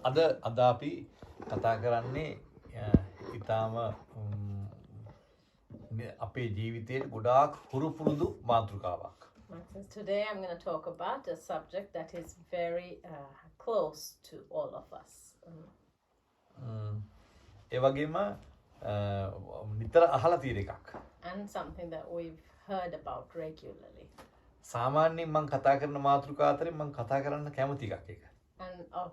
අද අපි කතා කරන්නේ ඊටාම අපේ ජීවිතයේ ගොඩාක් හුරු පුරුදු මාතෘකාවක්. Today I'm going to talk about a subject that is very close to all of us. ඒ වගේම නිතර අහලා තියෙන එකක්. And something that we've heard about regularly. සාමාන්‍යයෙන් මම කතා කරන මාතෘකා අතරින් මම කතා කරන්න කැමති එකක් ඒක. And of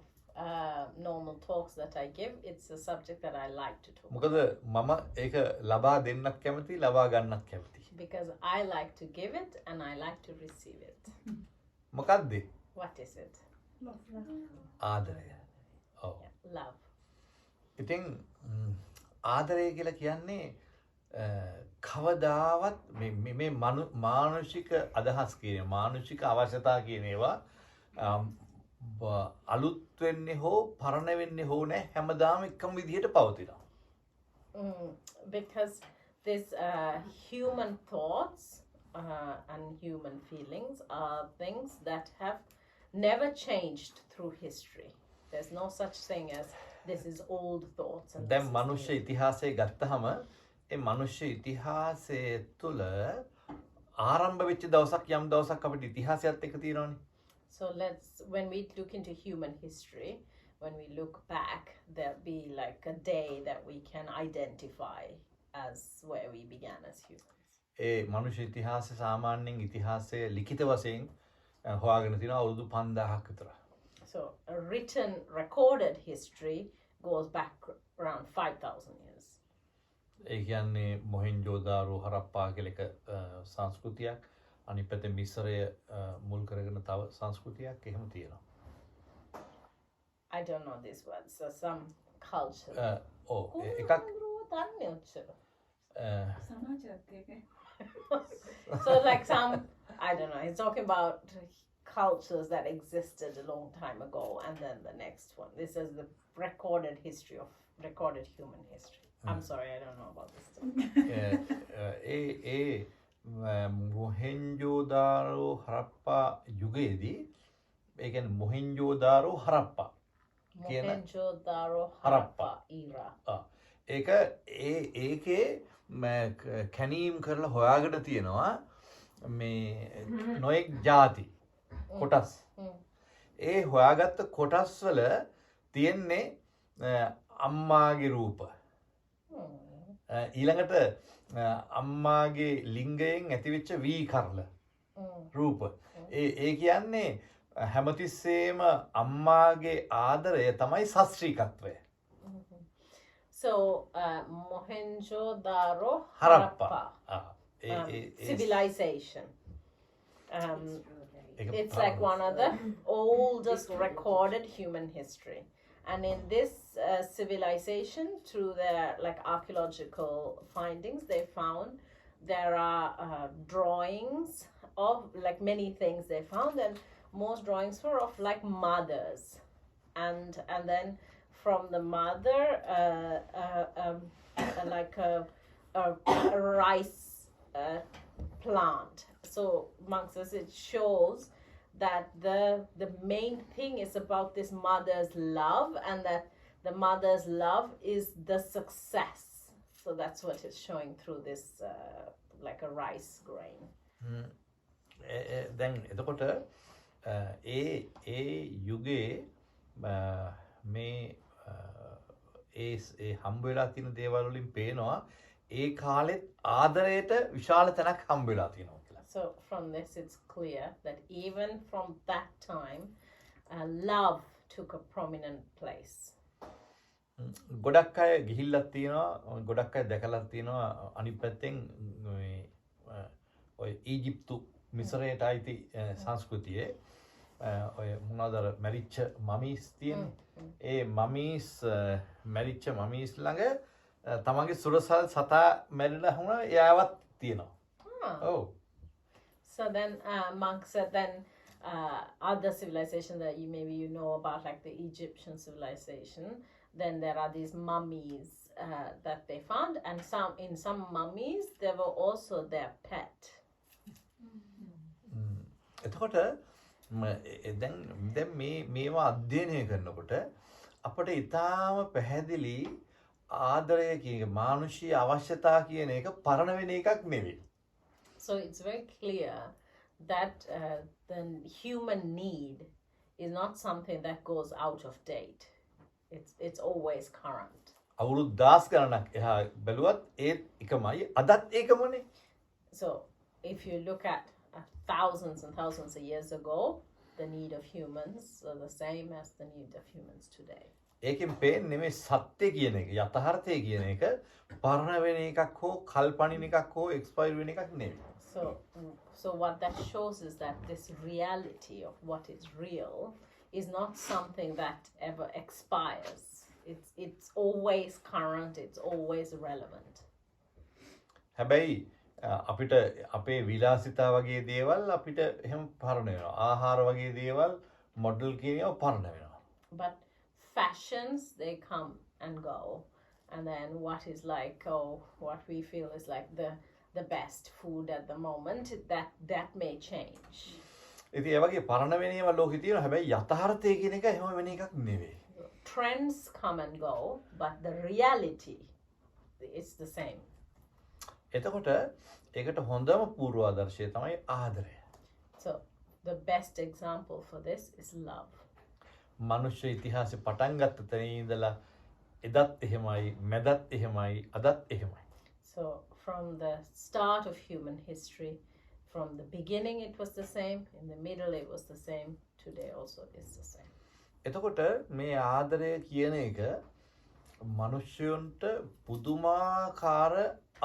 normal talks that I give, it's a subject that I like to talk. මොකද මම ඒක ලබා දෙන්නත් කැමති, ලබා ගන්නත් කැමති. Because I like to give it and I like to receive it. මොකද්ද? What is it? ආදරය. ඔව්. Love. ඉතින් ආදරය කියලා කියන්නේ කවදාවත් මේ මානසික අදහස් කියන මානසික අවශ්‍යතා කියන ඒවා අලුත් වෙන්නේ හෝ පරණ වෙන්නේ හෝ නැහැ හැමදාම එකම විදිහට පවතිනවා. Because these human thoughts and human feelings are things that have never changed through history. There's no such thing as this is old thoughts. දැන් මනුෂ්‍ය ඉතිහාසය ගත්තහම ඒ මනුෂ්‍ය ඉතිහාසය තුළ ආරම්භ වෙච්ච දවසක් යම් දවසක් අපිට ඉතිහාසයත් එක්ක තියෙනවනේ. So when we look into human history, when we look back, there'll be like a day that we can identify as where we began as humans. ඒ මනුෂ්‍ය ඉතිහාසය සාමාන්‍යයෙන් ඉතිහාසයේ ලිඛිත වශයෙන් හොයාගෙන තියෙනවා අවුරුදු 5000ක් විතර. So a written, recorded history goes back around 5,000 years. ඒ කියන්නේ මොහෙන්ජෝදාරෝ හරප්පා කියලා එක සංස්කෘතියක් අනිත් පැත්තේ මිස්රය මුල් කරගෙන තව සංස්කෘතියක් එහෙම තියෙනවා. I don't know these words. So some culture. එකක් So like some, I don't know, he's talking about cultures that existed a long time ago, and then the next one. This is the recorded history of recorded human history. I'm sorry, I don't know about this stuff. Mohenjodaro Harappa යුගයේදී ඒ කියන්නේ මොහෙන්ජෝදාරෝ හරප්පා කියන Mohenjo-daro Harappa era. ඒකේ කැනීම් කරලා හොයාගෙන තියෙනවා මේ නොයෙක් ಜಾති කොටස්. ඒ හොයාගත්ත කොටස් වල තියෙන්නේ අම්මාගේ රූප. ඊළඟට අම්මාගේ ලිංගයෙන් ඇතිවෙච්ච වී කරල රූප. ඒ කියන්නේ හැමතිස්සේම අම්මාගේ ආදරය තමයි සස්ත්‍රීකත්වය. So Mohenjo-daro Harappa. Civilization. It's like one of the oldest recorded human history. And in this civilization, through their like archaeological findings, they found there are drawings of like many things they found, and most drawings were of like mothers, and then from the mother like a rice plant. So amongst us it shows that the main thing is about this mother's love, and that the mother's love is the success. So that's what it's showing through this like a rice grain. දැන් එතකොට ඒ යුගයේ මේ ඒ හම්බ වෙලා තියෙන දේවල් වලින් පේනවා ඒ කාලෙත් ආදරයට විශාල තැනක් හම්බ වෙලා තියෙනවා. So from this it's clear that even from that time, love took a prominent place. ගොඩක් අය ගිහිල්ලක් තියෙනවා, ගොඩක් අය දැකලා තියෙනවා අනිත් පැත්තෙන් ඔය ඊජිප්තු මිස්රයට අයිති සංස්කෘතියේ ඔය මොනවාද මැරිච්ච මමීස් තියෙන්නේ. ඒ මමීස් මැරිච්ච මමීස් ළඟ තමන්ගේ සුරසල් සතා මැරිලා වුණා එයාවත් තියෙනවා. ඔව්. So then monks said then other civilization that you know about, like the Egyptian civilization, then there are these mummies that they found, and in some mummies there were also their pet. එතකොට දැන් මේවා අධ්‍යයනය කරනකොට අපට ඉතාම පැහැදිලි ආදරය කියන මානුෂීය අවශ්‍යතා කියන එක පරණ වෙන එකක් නෙවෙයි. So it's very clear that the human need is not something that goes out of date. It's always current. අවුරුදු 10 ගණනක් එහා බැලුවත් ඒත් එකමයි අදත් ඒකමනේ. So if you look at thousands and thousands of years ago, the need of humans are the same as the need of humans today. ඒකෙන් පේන්නේ මේ සත්‍ය කියන එක යථාර්ථය කියන එක පරණ වෙන එකක් හෝ කල්පණින එකක් හෝ එක්ස්පයර් වෙන එකක් නෙවෙයි. So what that shows is that this reality of what is real is not something that ever expires. It's always current, it's always relevant. හැබැයි අපිට අපේ විලාසිතා වගේ දේවල් අපිට එහෙම පරණ වෙනවා. ආහාර වගේ දේවල් මොඩල් කියනවා පරණ වෙනවා. But fashions, they come and go. And then what is like, what we feel is like the best food at the moment, that may change. ඉතින් ඒ වගේ පරණ වෙන ඒවා ලෝකේ තියෙනවා. හැබැයි යථාර්ථය කියන එක එහෙම වෙන එකක් නෙවෙයි. Trends come and go, but the reality is the same. එතකොට ඒකට හොඳම පූර්වාදර්ශය තමයි ආදරය. So the best example for this is love. මනුෂ්‍ය ඉතිහාසෙ පටන් ගත්ත තැන ඉඳලා එදත් එහෙමයි, මැදත් එහෙමයි, අදත් එහෙමයි. So from the start of human history, from the beginning it was the same, in the middle it was the same, today also is the same. එතකොට මේ ආදරය කියන එක මනුෂ්‍යයන්ට පුදුමාකාර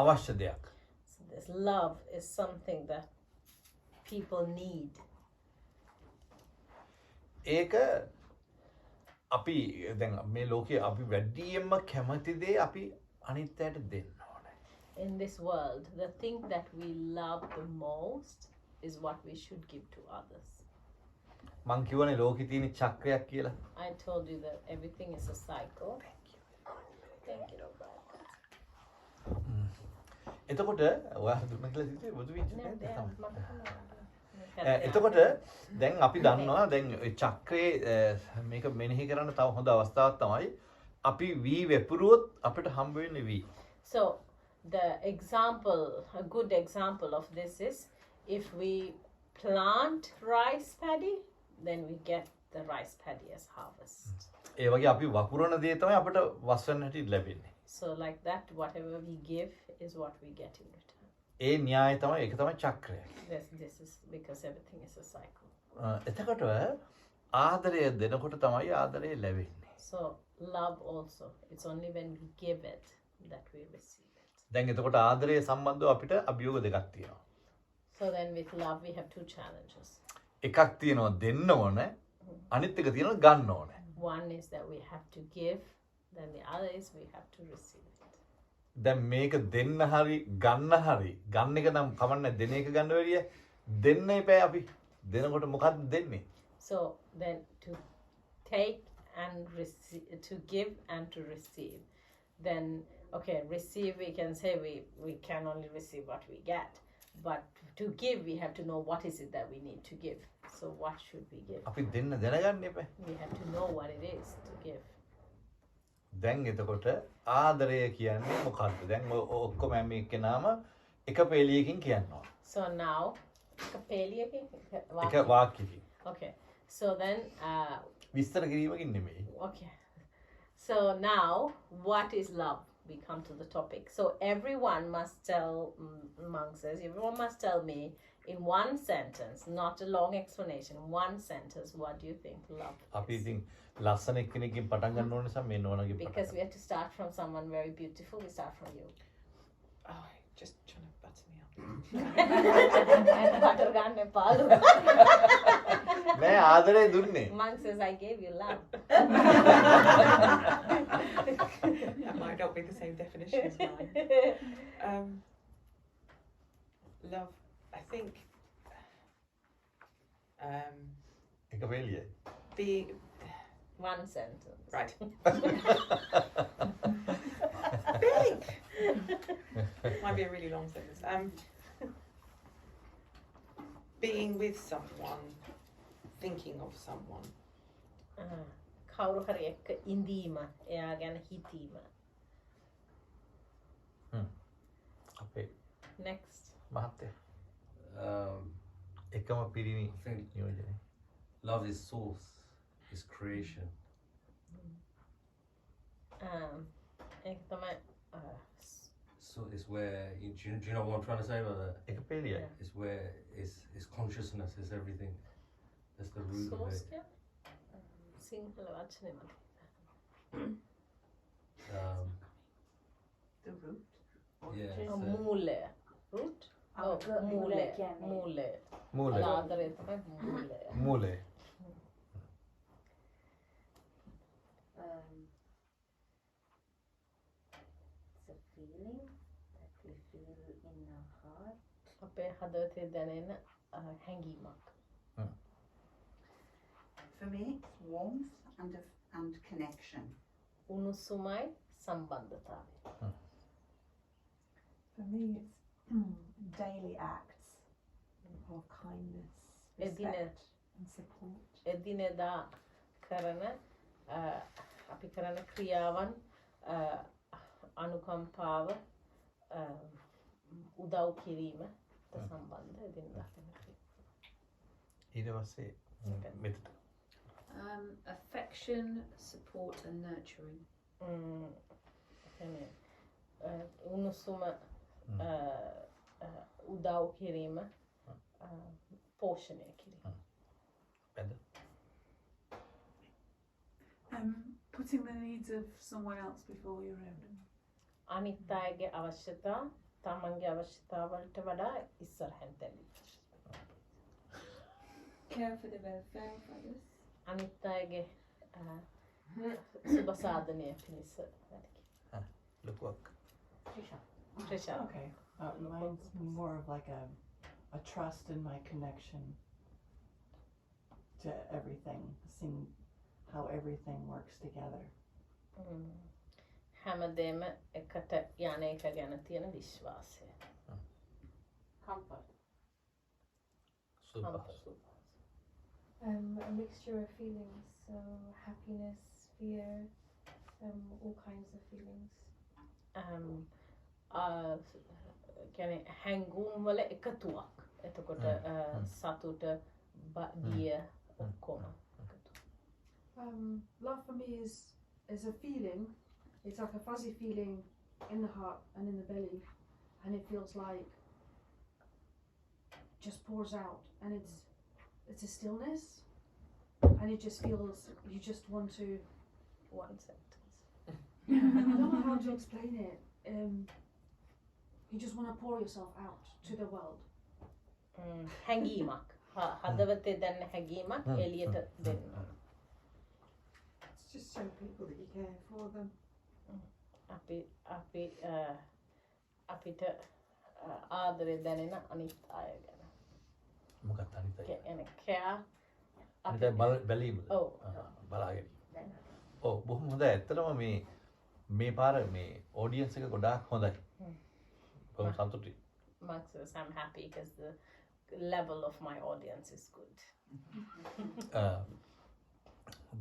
අවශ්‍ය දෙයක්. So this love is something that people need. ඒක අපි දැන් මේ ලෝකයේ අපි වැඩියෙන්ම කැමති දේ අපි අනිත් අයට දෙන්න ඕනේ. In this world, the thing that we love the most is what we should give to others. මං කියවනේ ලෝකේ තියෙන චක්‍රයක් කියලා. I told you that everything is a cycle. Thank you. එතකොට ඔයා දුන්න කියලා සිතේ බුදු විචනේ No, එතකොට දැන් අපි දන්නවා දැන් ඒ චක්‍රේ මේක මෙනෙහි කරන්න තව හොඳ අවස්ථාවක් තමයි අපි වී වෙපුරුවොත් අපිට හම්බ වෙන්නේ වී. So a good example of this is if we plant rice paddy, then we get the rice paddy as harvest. ඒ වගේ අපි වපුරන දේ තමයි අපිට වස්වන්න හැටි ලැබෙන්නේ. So like that, whatever we give is what we get in return. ඒ න්‍යාය තමයි ඒක තමයි චක්‍රය. This is because everything is a cycle. එතකොට ආදරය දෙනකොට තමයි ආදරය ලැබෙන්නේ. So love also, it's only when we give it that we receive it. දැන් එතකොට ආදරය සම්බන්ධව අපිට අභියෝග දෙකක් තියෙනවා. So then with love we have two challenges. එකක් තියෙනවා දෙන්න ඕනේ, අනිත් එක තියෙනවා ගන්න ඕනේ. One is that we have to give, then the other is we have to receive it. දැන් මේක දෙන්න හරි ගන්න හරි ගන්න එක නම් කමන්නේ දෙන එක ගන්න වෙලිය දෙන්න එපා අපි දෙනකොට මොකක්ද දෙන්නේ? So then to take and receive, to give and to receive, then okay, receive, we can say we can only receive what we get, but to give we have to know what is it that we need to give. So what should we give? අපි දෙන්න දැනගන්න එපා. We have to know what it is to give. දැන් එතකොට ආදරය කියන්නේ මොකක්ද? දැන් ඔක්කොම මේ කෙනාම එක පෙළියකින් කියනවා. So now එක වාක්‍යකින්. okay, so then විස්තර කිරීමකින් නෙමෙයි. okay, so now what is love? We come to the topic. So everyone must tell, Monk says, everyone must tell me in one sentence, not a long explanation, one sentence, what do you think love අපි is? ඉතින් ලස්සන එක්කෙනෙක්ගෙන් පටන් ගන්න ඕන නිසා මේ නෝනගෙන් පටන් Because we have to start from someone very beautiful, we start from you. Oh, just trying to butter me up. Butter ganne palu. නෑ ආදරේ දුන්නේ. Monk says, I gave you love. That might not be the same definition as mine. Love, I think, එක පෙළියයි. being One sentence. right. Big. Might be a really long sentence. Being with someone, thinking of someone, කවුරු හරි එක්ක ඉඳීම එයා ගැන හිතීම. අපේ Next. මහත්තයා Um, එකම පිරිමි I think නියෝජනය. love is source, is creation. ඒක තමයි So it's where do you know what I'm trying to say about that? එක පෙළියයි. It's where it's consciousness, it's everything. That's the root of source it. Sinhala වචනේ මට. The root. Yeah. Oh, so- මූලය. Root? Oh, මූලය. මූලය. මූලය. ආදරය තමයි මූලය. මූලය. It's a feeling that we feel in our heart. අපේ හදවතේ දැනෙන හැඟීමක්. For me, it's warmth and connection. උණුසුමයි සම්බන්ධතාවය. For me, it's daily acts of kindness, Edine- respect, and support. එදිනෙදා කරන අපි කරන ක්‍රියාවන් අනුකම්පාව උදව් කිරීම සම්බන්ධ එදිනෙදා කරන ක්‍රියා. ඊට පස්සේ මෙතට Affection, support, and nurturing. උණුසුම උදව් කිරීම පෝෂණය කිරීම. පැද Putting the needs of someone else before your own. අනිත් අයගේ අවශ්‍යතා තමන්ගේ අවශ්‍යතාවලට වඩා ඉස්සරහෙන් තැබීම. Care for the welfare of others. අනිත් අයගේ සුබ සාධනය පිණිස වැඩ කිරීම. ලොකුවක්. ත්‍රිෂා. Okay, mine's more of like a trust in my connection to everything, seeing how everything works together. හැමදේම එකට යන එක ගැන තියෙන විශ්වාසය. Comfort. සුප. A mixture of feelings, so happiness, fear, all kinds of feelings. කියන්නේ හැඟුම් වල එකතුවක්. එතකොට සතුට බිය ඔක්කොම එකතු. Love for me is a feeling. It's like a fuzzy feeling in the heart and in the belly, and it feels like just pours out, and it's a stillness, and it just feels you just want to. One sentence. I don't know how to explain it. You just want to pour yourself out to the world. හැඟීමක්. හදවතේ දැනෙන හැඟීමක් එළියට දෙන්න. It's just show people that you care for them. අපිට ආදරය දැනෙන අනිත් අය ගැන. මොකක්ද අනිත් අය? කියන්නේ care අනිත් අය බැලීම. ඔව්. බලාගෙන. ඔව් බොහොම හොඳයි. ඇත්තටම මේ පාර මේ ඔඩියන්ස් එක ගොඩාක් හොඳයි. බොහොම සතුටුයි. Max says I'm happy because the level of my audience is good.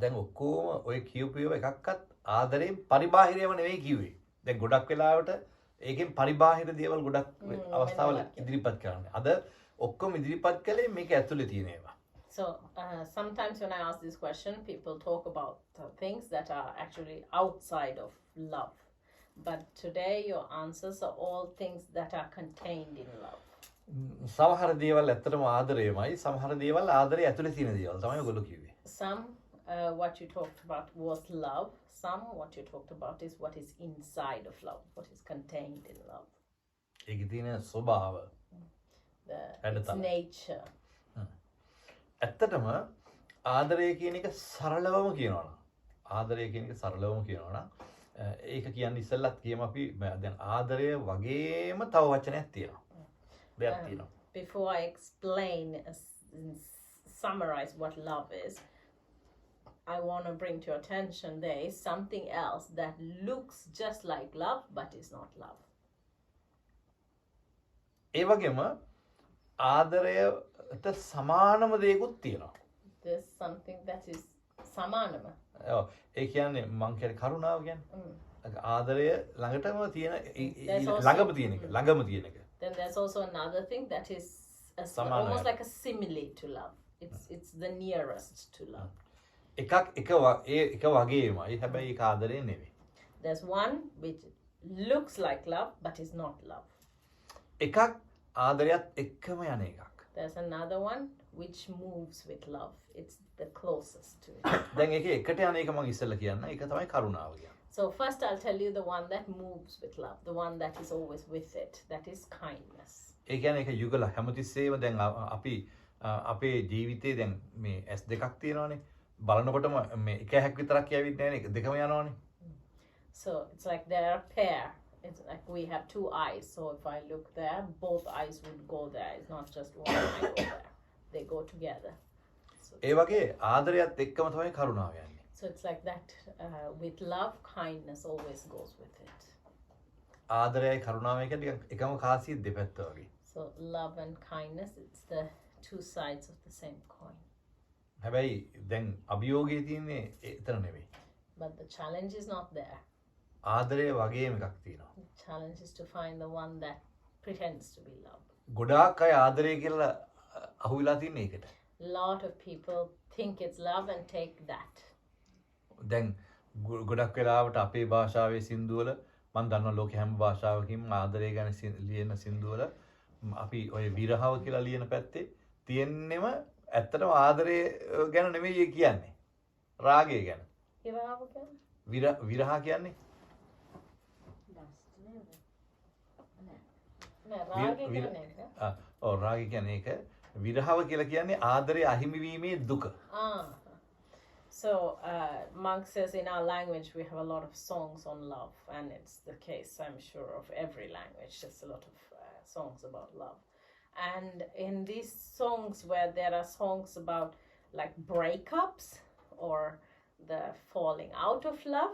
දැන් ඔක්කොම ඔය කියපු ඒවා එකක්වත් ආදරයෙන් පරිබාහිරයව නෙවෙයි කිව්වේ. දැන් ගොඩක් වෙලාවට ඒකෙන් පරිබාහිර දේවල් ගොඩක් අවස්ථාවල ඉදිරිපත් කරන්නේ. අද ඔක්කොම ඉදිරිපත් කළේ මේක ඇතුලේ තියෙන ඒවා. So sometimes when I ask this question, people talk about things that are actually outside of love. But today your answers are all things that are contained in love. සමහර දේවල් ඇත්තටම ආදරයමයි සමහර දේවල් ආදරය ඇතුලේ තියෙන දේවල් තමයි ඔයගොල්ලෝ කිව්වේ. Some what you talked about was love. Some what you talked about is what is inside of love, what is contained in love. ඒකේ තියෙන ස්වභාව. Its nature. ඇත්තටම ආදරය කියන එක සරලවම කියනවා නම් ආදරය කියන එක සරලවම කියනවා නම් ඒක කියන්නේ ඉස්සෙල්ලත් කියමු අපි දැන් ආදරය වගේම තව වචනයක් තියෙනවා. දෙයක් තියෙනවා. Before I explain summarize what love is, I want to bring to your attention there is something else that looks just like love but is not love. ඒ වගේම ආදරයට සමානම දෙයක්ත් තියෙනවා. There's something that is සමානම. ඔව්. ඒ කියන්නේ මං කියන්නේ කරුණාව කියන්නේ. ආදරය ළඟටම තියෙන ළඟම තියෙන එක. ළඟම තියෙන එක. Then there's also another thing that is සමානයි. almost like a simile to love. It's the nearest to love. එකක් එක වගේමයි. හැබැයි ඒක ආදරය නෙවෙයි. There's one which looks like love but is not love. එකක් ආදරයත් එක්කම යන එකක්. There's another one which moves with love. It's the closest to it. දැන් ඒකේ එකට යන එක මම ඉස්සෙල්ලා කියන්න. ඒක තමයි කරුණාව කියන්නේ. So first I'll tell you the one that moves with love, the one that is always with it. That is kindness. ඒ කියන්නේ ඒක යුගල හැමතිස්සෙම දැන් අපි අපේ ජීවිතේ දැන් මේ S2ක් තියෙනවානේ. බලනකොටම මේ එක හැක් විතරක් කියවින්නේ නැහැ නේ. දෙකම යනවානේ. So it's like they're a pair. It's like we have two eyes. So if I look there, both eyes would go there. It's not just one eye go there. They go together. So ඒ වගේ ආදරයත් එක්කම තමයි කරුණාව යන්නේ. So it's like that with love, kindness always goes with it. ආදරයයි කරුණාවයි කියන්නේ එකම කාසිය දෙපැත්ත වගේ. So love and kindness, it's the two sides of the same coin. හැබැයි දැන් අභියෝගයේ තියෙන්නේ එතන නෙවෙයි. But the challenge is not there. ආදරය වගේම එකක් තියෙනවා. The challenge is to find the one that pretends to be love. ගොඩාක් අය ආදරය කියලා අහුවිලා තියෙන එකට. A lot of people think it's love and take that. දැන් ගොඩක් වෙලාවට අපේ භාෂාවේ සින්දුවල මම දන්නවා ලෝකේ හැම භාෂාවකින්ම ආදරය ගැන ලියන සින්දුවල අපි ඔය විරහව කියලා ලියන පැත්තේ තියෙන්නෙම ඇත්තටම ආදරය ගැන නෙමෙයි කියන්නේ. රාගය ගැන. විරහව කියන්නේ? විරහ කියන්නේ නෑ රාගය කියන්නේ. ඔව් රාගය කියන්නේ ඒක. විරහව කියලා කියන්නේ ආදරය අහිමි වීමේ දුක. So Monk says in our language we have a lot of songs on love, and it's the case, I'm sure, of every language. There's a lot of songs about love. And in these songs where there are songs about like breakups or the falling out of love,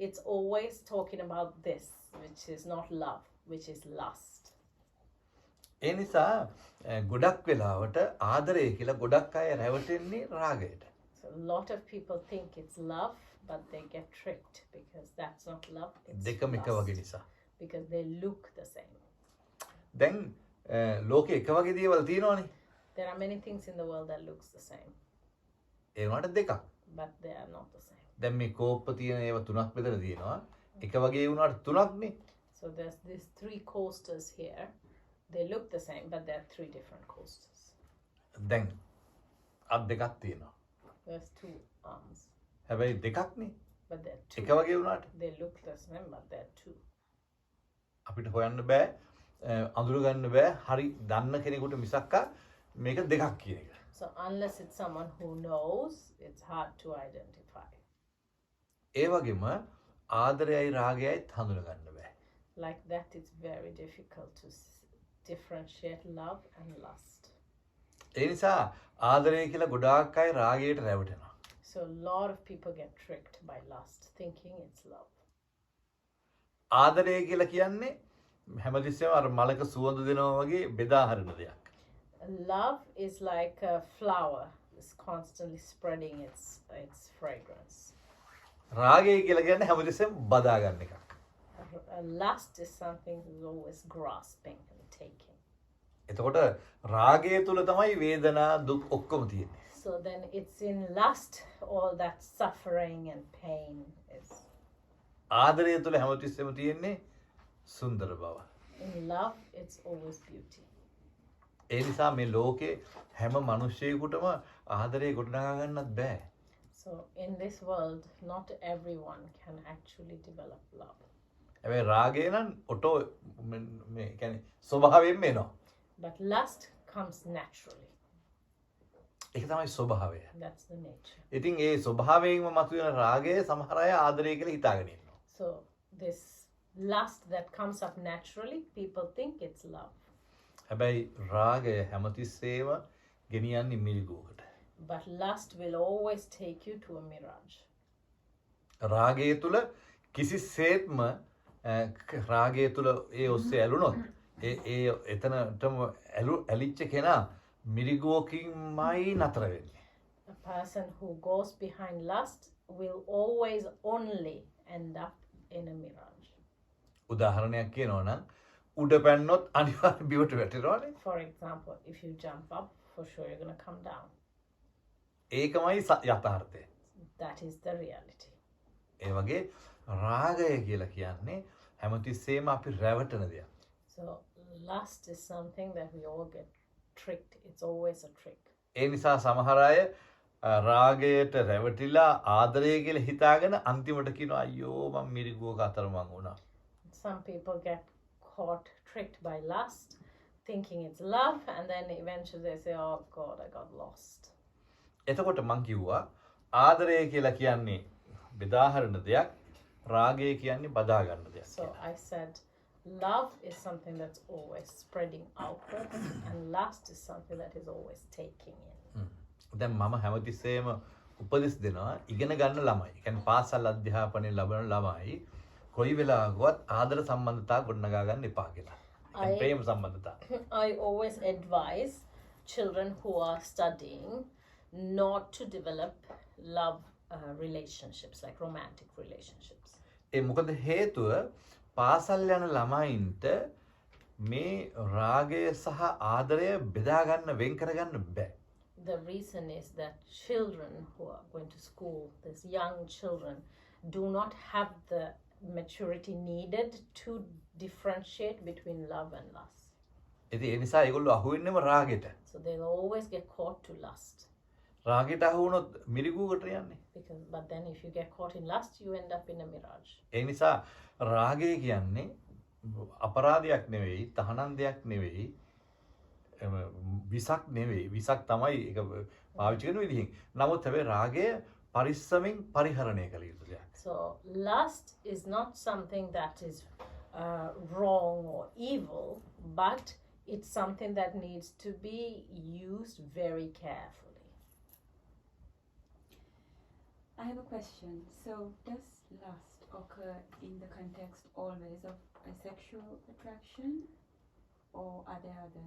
it's always talking about this, which is not love, which is lust. ඒ නිසා ගොඩක් වෙලාවට ආදරය කියලා ගොඩක් අය රැවටෙන්නේ රාගයට. So a lot of people think it's love, but they get tricked because that's not love. It's දෙකම එක වගේ lust, නිසා. because they look the same. දැන් ලෝකේ එක වගේ දේවල් තියෙනවනේ. There are many things in the world that looks the same, ඒ වුණාට දෙකක්. but they are not the same. දැන් මේ කෝප්ප තියෙන ඒවා තුනක් බෙදලා තියෙනවා. එක වගේ වුණාට තුනක්නේ. So there's these three coasters here. They look the same, but they're three different coasters. දැන් අත් දෙකක් තියෙනවා. There's two arms, හැබැයි දෙකක්නේ. but they're two. එක වගේ වුණාට They look the same, but they're two. අපිට හොයන්න බෑ අඳුර ගන්න බෑ හරි දන්න කෙනෙකුට මිසක්කා මේක දෙකක් කියන එක. So unless it's someone who knows, it's hard to identify. ඒ වගේම ආදරයයි රාගයයි හඳුන ගන්න බෑ. Like that, it's very difficult to differentiate love and lust. ඒ නිසා ආදරය කියලා ගොඩාක් අය රාගයට රැවටෙනවා. So a lot of people get tricked by lust, thinking it's love. ආදරය කියලා කියන්නේ හැමතිස්සෙම අර මලක සුවඳ දෙනවා වගේ බෙදා හරින දෙයක්. Love is like a flower, it's constantly spreading its fragrance. රාගය කියලා කියන්නේ හැමතිස්සෙම බදා ගන්න එකක්. Lust is something who's always grasping and taking. එතකොට රාගය තුල තමයි වේදනා දුක් ඔක්කොම තියෙන්නේ. So then it's in lust all that suffering and pain is. ආදරය තුල හැමතිස්සෙම තියෙන්නේ සුන්දර බව. In love, it's always beauty. ඒ නිසා මේ ලෝකේ හැම මිනිස්සෙකුටම ආදරය ගොඩනගා ගන්නත් බෑ. So in this world, not everyone can actually develop love. හැබැයි රාගය නම් ඔටෝ මේ කියන්නේ ස්වභාවයෙන්ම එනවා. But lust comes naturally. ඒක තමයි ස්වභාවය. That's the nature. ඉතින් ඒ ස්වභාවයෙන්ම මතුවෙන රාගය සමහර අය ආදරය කියලා හිතාගෙන ඉන්නවා. So this lust that comes up naturally, people think it's love. හැබැයි රාගය හැමතිස්සෙම ගෙනියන්නේ මිරිගුවකට. But lust will always take you to a mirage. රාගය තුල කිසිසේත්ම රාගය තුල ඒ ඔස්සේ ඇලුනොත් ඒ එතනටම ඇලිච්ච කෙනා මිරිගුවකින්මයි නතර වෙන්නේ. person who goes behind lust will always only end up in a mirage. උදාහරණයක් කියනවා නම් උඩ පැන්නොත් අනිවාර්යෙන් බිමට වැටෙනවානේ. For example, if you jump up, for sure you're going to come down. ඒකමයි යථාර්ථය. That is the reality. ඒ වගේ රාගය කියලා කියන්නේ හැමතිස්සෙම අපි රැවටෙන දෙයක්. So lust is something that we all get tricked. It's always a trick. ඒ නිසා සමහර අය රාගයට රැවටිලා ආදරය කියලා හිතාගෙන අන්තිමට කියනවා අයියෝ මම මිරිගුවක අතරමං වුණා. Some people get caught, tricked by lust, thinking it's love, and then eventually they say, oh God, I got lost. එතකොට මං කිව්වා ආදරය කියලා කියන්නේ බෙදාහරන දෙයක්, රාගය කියන්නේ බදා ගන්න දෙයක්. So I said, love is something that's always spreading outwards, and lust is something that is always taking in. දැන් මම හැමතිස්සෙම උපදෙස් දෙනවා ඉගෙන ගන්න ළමයි. ඒ කියන්නේ පාසල් අධ්‍යාපනය ලබන ළමයි කොයි වෙලාවකවත් ආදර සම්බන්ධතා ගොඩනගා ගන්න එපා කියලා. ප්‍රේම සම්බන්ධතා. I always advise children who are studying not to develop love relationships, like romantic relationships. ඒ මොකද හේතුව පාසල් යන ළමයින්ට මේ රාගය සහ ආදරය බෙදා ගන්න වෙන් කර ගන්න බෑ. The reason is that children who are going to school, these young children, do not have the maturity needed to differentiate between love and lust. ඉතින් ඒ නිසා ඒගොල්ලෝ අහු වෙන්නේම රාගෙට. So they'll always get caught to lust. රාගෙට අහු වුණොත් මිරිගුවකට යන්නේ. But then if you get caught in lust, you end up in a mirage. ඒ නිසා රාගය කියන්නේ අපරාධයක් නෙවෙයි, තහනම් දෙයක් නෙවෙයි, විසක් නෙවෙයි. විසක් තමයි ඒක පාවිච්චි කරන විදිහින්. නමුත් හැබැයි රාගය පරිස්සමෙන් පරිහරණය කළ යුතු දෙයක්. So lust is not something that is wrong or evil, but it's something that needs to be used very carefully. I have a question. So, does lust occur in the context always of a sexual attraction, or are there other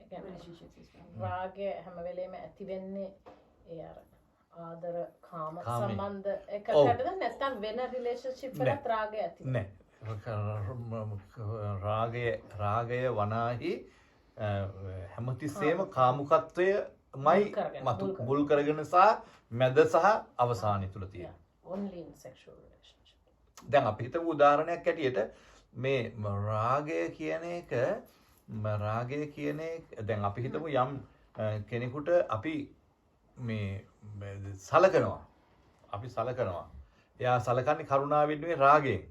Again, relationships as well? රාගය හැම වෙලේම ඇති වෙන්නේ ඒ අර ආදර කාම කාමයේ. සම්බන්ධ එකකටද නැත්නම් වෙන රිලේෂන්ෂිප් එකකට රාගය ඇති නෑ. රාගය වනාහි හැමතිස්සෙම කාමුකත්වයමයි මුල් කරගෙන සහ මැද සහ අවසානය තුල තියෙනවා. only in sexual relationship. දැන් අපි හිතමු උදාහරණයක් ඇටියට මේ රාගය කියන එක දැන් අපි හිතමු යම් කෙනෙකුට අපි මේ සලකනවා. එයා සලකන්නේ කරුණාවෙන් නෙවෙයි රාගයෙන්.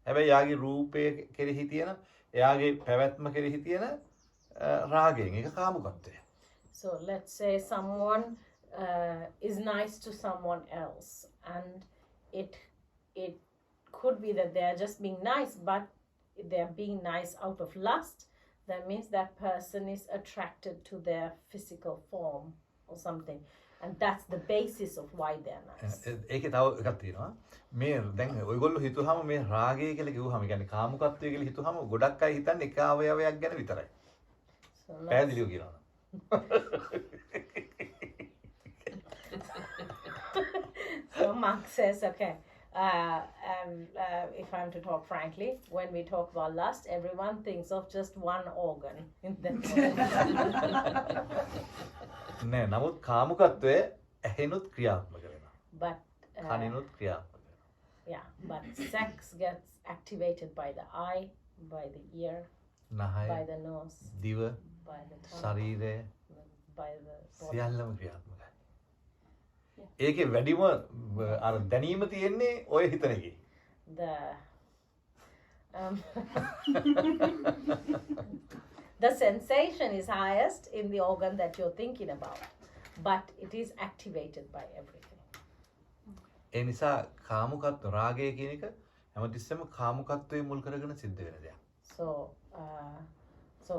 හැබැයි එයාගේ රූපය කෙරෙහි තියෙන, එයාගේ පැවැත්ම කෙරෙහි තියෙන රාගයෙන්. ඒක කාමුකත්වය. So let's say someone is nice to someone else, and it could be that they are just being nice, but they are being nice out of lust. That means that person is attracted to their physical form or something, and that's the basis of why they are nice. ඒකේ තව එකක් තියෙනවා. මේ දැන් ඔයගොල්ලෝ හිතුවාම මේ රාගය කියලා කිව්වහම කියන්නේ කාමුකත්වය කියලා හිතුවාම ගොඩක් අය හිතන්නේ එක අවයවයක් ගැන විතරයි. පැහැදිලිව කියනවා. So Mark says, okay, if I'm to talk frankly, when we talk about lust, everyone thinks of just one organ in that. නෑ නමුත් කාමුකත්වය ඇහෙනුත් ක්‍රියාත්මක වෙනවා. But කනිනුත් ක්‍රියාත්මක වෙනවා. yeah, but sex gets activated by the eye, by the ear, නහය, by the nose, දිව, by the tongue, ශරීරය by the body. සියල්ලම ක්‍රියාත්මකයි. ඒකේ වැඩිම අර දැනීම තියෙන්නේ ඔය හිතන එකේ. The sensation is highest in the organ that you're thinking about, but it is activated by everything. ඒ නිසා කාමුකත්ව රාගය කියන එක හැමතිස්සෙම කාමුකත්වයේ මුල් කරගෙන සිද්ධ වෙන දෙයක්. So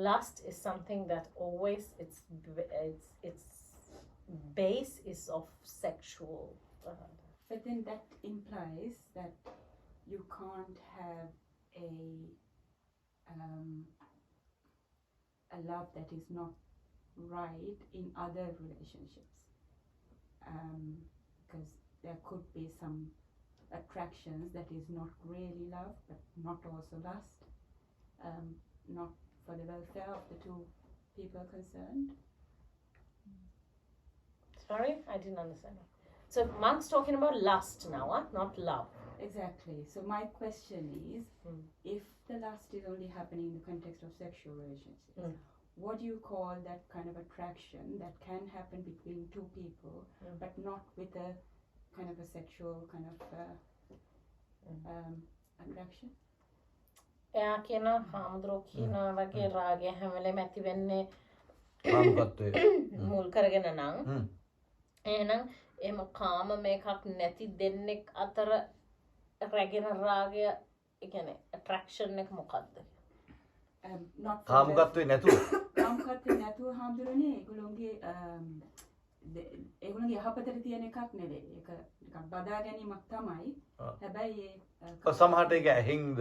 lust is something that always its base is of sexual. But then that implies that you can't have a love that is not right in other relationships. because there could be some attractions that is not really love but not also lust, not for the welfare of the two people concerned. Sorry, I didn't understand. So Mark's talking about lust now, not love. Exactly. So my question is, if the lust is only happening in the context of sexual relationships, what do you call that kind of attraction that can happen between two people but not with a kind of a sexual kind of attraction? එයා කියන හාමුදුරුවෝ කියන වගේ රාගය හැම වෙලේම ඇති වෙන්නේ කාමකත්වයේ මුල් කරගෙන නම් එහෙනම් එහෙම කාම මේකක් නැති දෙන්නෙක් අතර රැගෙන රාගය ඒ කියන්නේ attraction එක මොකද්ද? Not කාමකත්වයේ නැතුව කාමකත්වයේ නැතුව හාමුදුරනේ ඒගොල්ලෝගේ ඒගොල්ලෝගේ යහපතට තියෙන එකක් නෙවෙයි. ඒක නිකන් බදා ගැනීමක් තමයි. හැබැයි ඒ සමහරට ඒක ඇහින්ද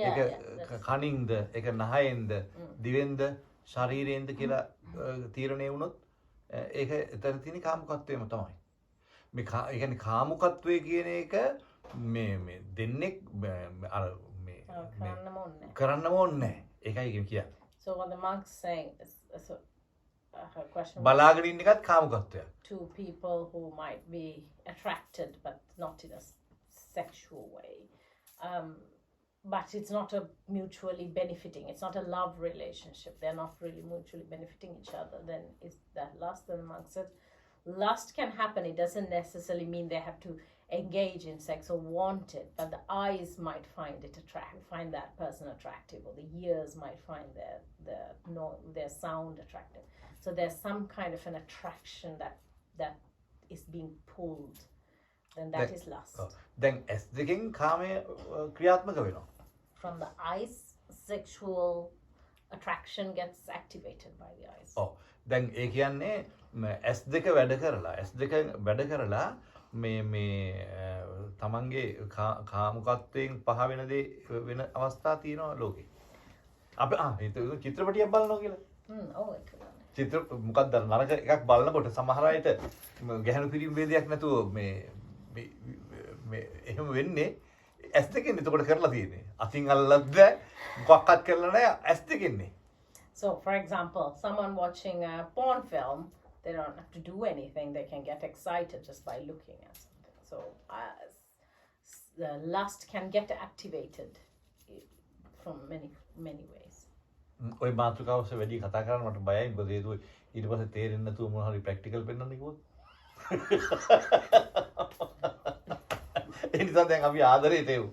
ඒක කනින්ද ඒක නහයෙන්ද දිවෙන්ද ශරීරයෙන්ද කියලා තීරණය වුණොත් ඒක එතන තියෙන කාමකත්වයම තමයි. මේ ඒ කියන්නේ කාමකත්වයේ කියන එක මේ දෙන්නෙක් අර මේ කරන්නම ඕනේ නැහැ. ඒකයි කියන්නේ. So what the monk's saying is her question බලාගෙන ඉන්න එකත් කාමකත්වයක්. two people who might be attracted but not in a sexual way. But it's not a mutually benefiting, it's not a love relationship. They're not really mutually benefiting each other. Then is that lust? Then the monk said, lust can happen. It doesn't necessarily mean they have to engage in sex or want it, but the eyes might find that person attractive, or the ears might find their sound attractive. So there's some kind of an attraction that is being pulled. Then that is lust. දැන් S දෙකෙන් කාමය ක්‍රියාත්මක වෙනවා. From the eyes, sexual attraction gets activated by the eyes. දැන් ඒ කියන්නේ S2 වැඩ කරලා මේ තමන්ගේ කාමුකත්වයෙන් පහ වෙන දේ වෙන අවස්ථා තියෙනවා ලෝකේ. අපි චිත්‍රපටියක් බලනවා කියලා. චිත්‍ර මොකක්ද නරක එකක් බලනකොට සමහර අයට ගැහණු පිරිමි ભેදයක් නැතුව මේ එහෙම වෙන්නේ S දෙකෙන් එතකොට කරලා තියෙන්නේ. අතින් අල්ලද්ද මොකක්වත් කරලා නැහැ S දෙකෙන්නේ. So for example, someone watching a porn film, they don't have to do anything. They can get excited just by looking at something. So the lust can get activated from many ways. ඔය මාතෘකාවස වැඩි කතා කරන්න මට බයයි. මොකද ඒක ඊට පස්සේ තේරෙන්නේ නැතුව මොනවා හරි ප්‍රැක්ටිකල් පෙන්නන්න කිව්වොත්. ඒ නිසා දැන් අපි ආදරේ තේවු.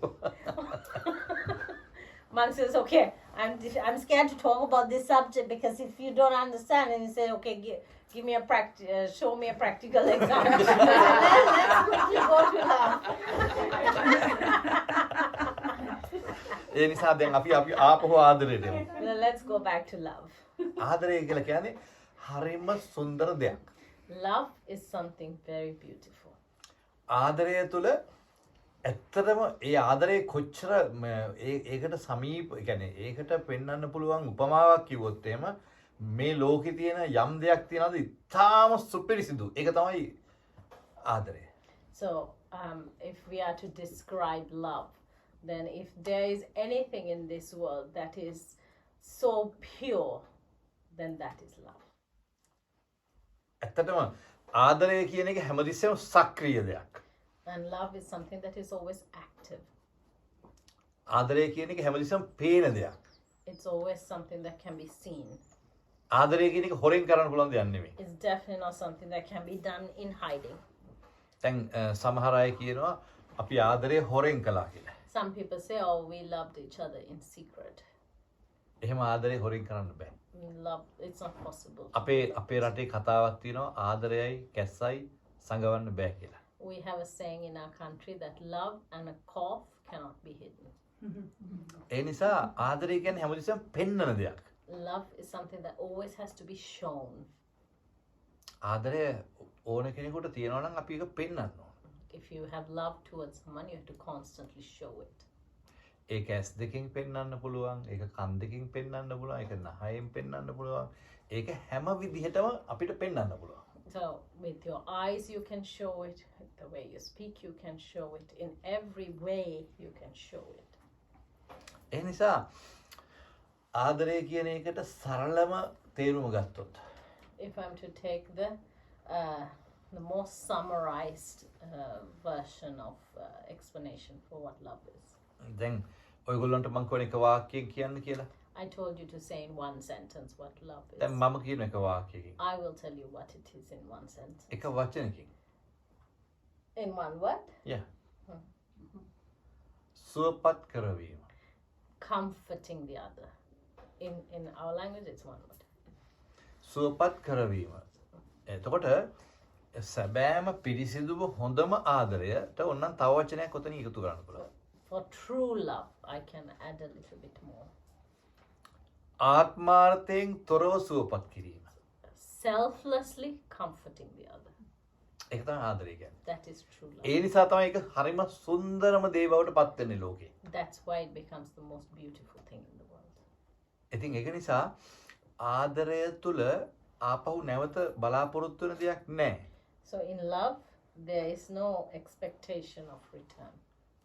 Monk says, okay, I'm scared to talk about this subject because if you don't understand, and he said, okay, give me show me a practical example. Let's quickly go to love. ඒ නිසා දැන් අපි ආපහු ආදරේට යමු. Let's go back to love. ආදරය කියලා කියන්නේ හරිම සුන්දර දෙයක්. Love is something very beautiful. ආදරය තුළ ඇත්තටම ඒ ආදරේ කොච්චර ඒකට සමීප කියන්නේ ඒකට පෙන්වන්න පුළුවන් උපමාවක් කිව්වොත් එහෙම මේ ලෝකේ තියෙන යම් දෙයක් තියනවාද ඉතාම සුපිරිසිදු ඒක තමයි ආදරය. So if we are to describe love, then if there is anything in this world that is so pure, then that is love. ඇත්තටම ආදරය කියන එක හැමතිස්සෙම සක්‍රීය දෙයක්. And love is something that is always active. ආදරය කියන එක හැමතිස්සෙම පේන දෙයක්. It's always something that can be seen. ආදරය කියන එක හොරෙන් කරන්න පුළුවන් දෙයක් නෙමෙයි. It's definitely not something that can be done in hiding. දැන් සමහර අය කියනවා අපි ආදරය හොරෙන් කළා කියලා. Some people say, oh, we loved each other in secret. එහෙම ආදරේ හොරෙන් කරන්න බෑ. Love, it's not possible. අපේ රටේ කතාවක් තියෙනවා ආදරයයි කැස්සයි සංගවන්න බෑ කියලා. We have a saying in our country that love and a cough cannot be hidden. ඒ නිසා ආදරය කියන්නේ හැමතිස්සෙම පෙන්වන දෙයක්. Love is something that always has to be shown. ආදරය ඕන කෙනෙකුට තියෙනවා නම් අපි ඒක පෙන්වන්න ඕන. If you have love towards someone, you have to constantly show it. ඒක ඇස් දෙකෙන් පෙන්වන්න පුළුවන්, ඒක කන් දෙකෙන් පෙන්වන්න පුළුවන්, ඒක නහයෙන් පෙන්වන්න පුළුවන්. ඒක හැම විදිහටම අපිට පෙන්වන්න පුළුවන්. So with your eyes you can show it, with the way you speak you can show it, in every way you can show it. ඒ නිසා ආදරය කියන එකට සරලම තේරුම ගත්තොත් If I'm to take the most summarized version of explanation for what love is. දැන් ඔයගොල්ලන්ට මං කියන එක වාක්‍යයෙන් කියන්න කියලා. I told you to say in one sentence what love is. දැන් මම කියන එක වාක්‍යයකින්. I will tell you what it is in one sentence. එක වචනකින්. In one word? Yeah. සුවපත් කරවීම. Comforting the other. In our language it's one word. සුවපත් කරවීම. එතකොට සැබෑම පිරිසිදුව හොඳම ආදරයට ඕනනම් තව වචනයක් ඔතන එකතු කරන්න පුළුවන්. For true love, I can add a little bit more. ආත්මාර්ථයෙන් තොරව සුවපත් කිරීම. Selflessly comforting the other. ඒක තමයි ආදරය කියන්නේ. That is true love. ඒ නිසා තමයි ඒක හරිම සුන්දරම දේ බවට පත් වෙන්නේ ලෝකේ. That's why it becomes the most beautiful thing in the world. ඉතින් ඒක නිසා ආදරය තුල ආපහු නැවත බලාපොරොත්තු වෙන දෙයක් නැහැ. So in love, there is no expectation of return.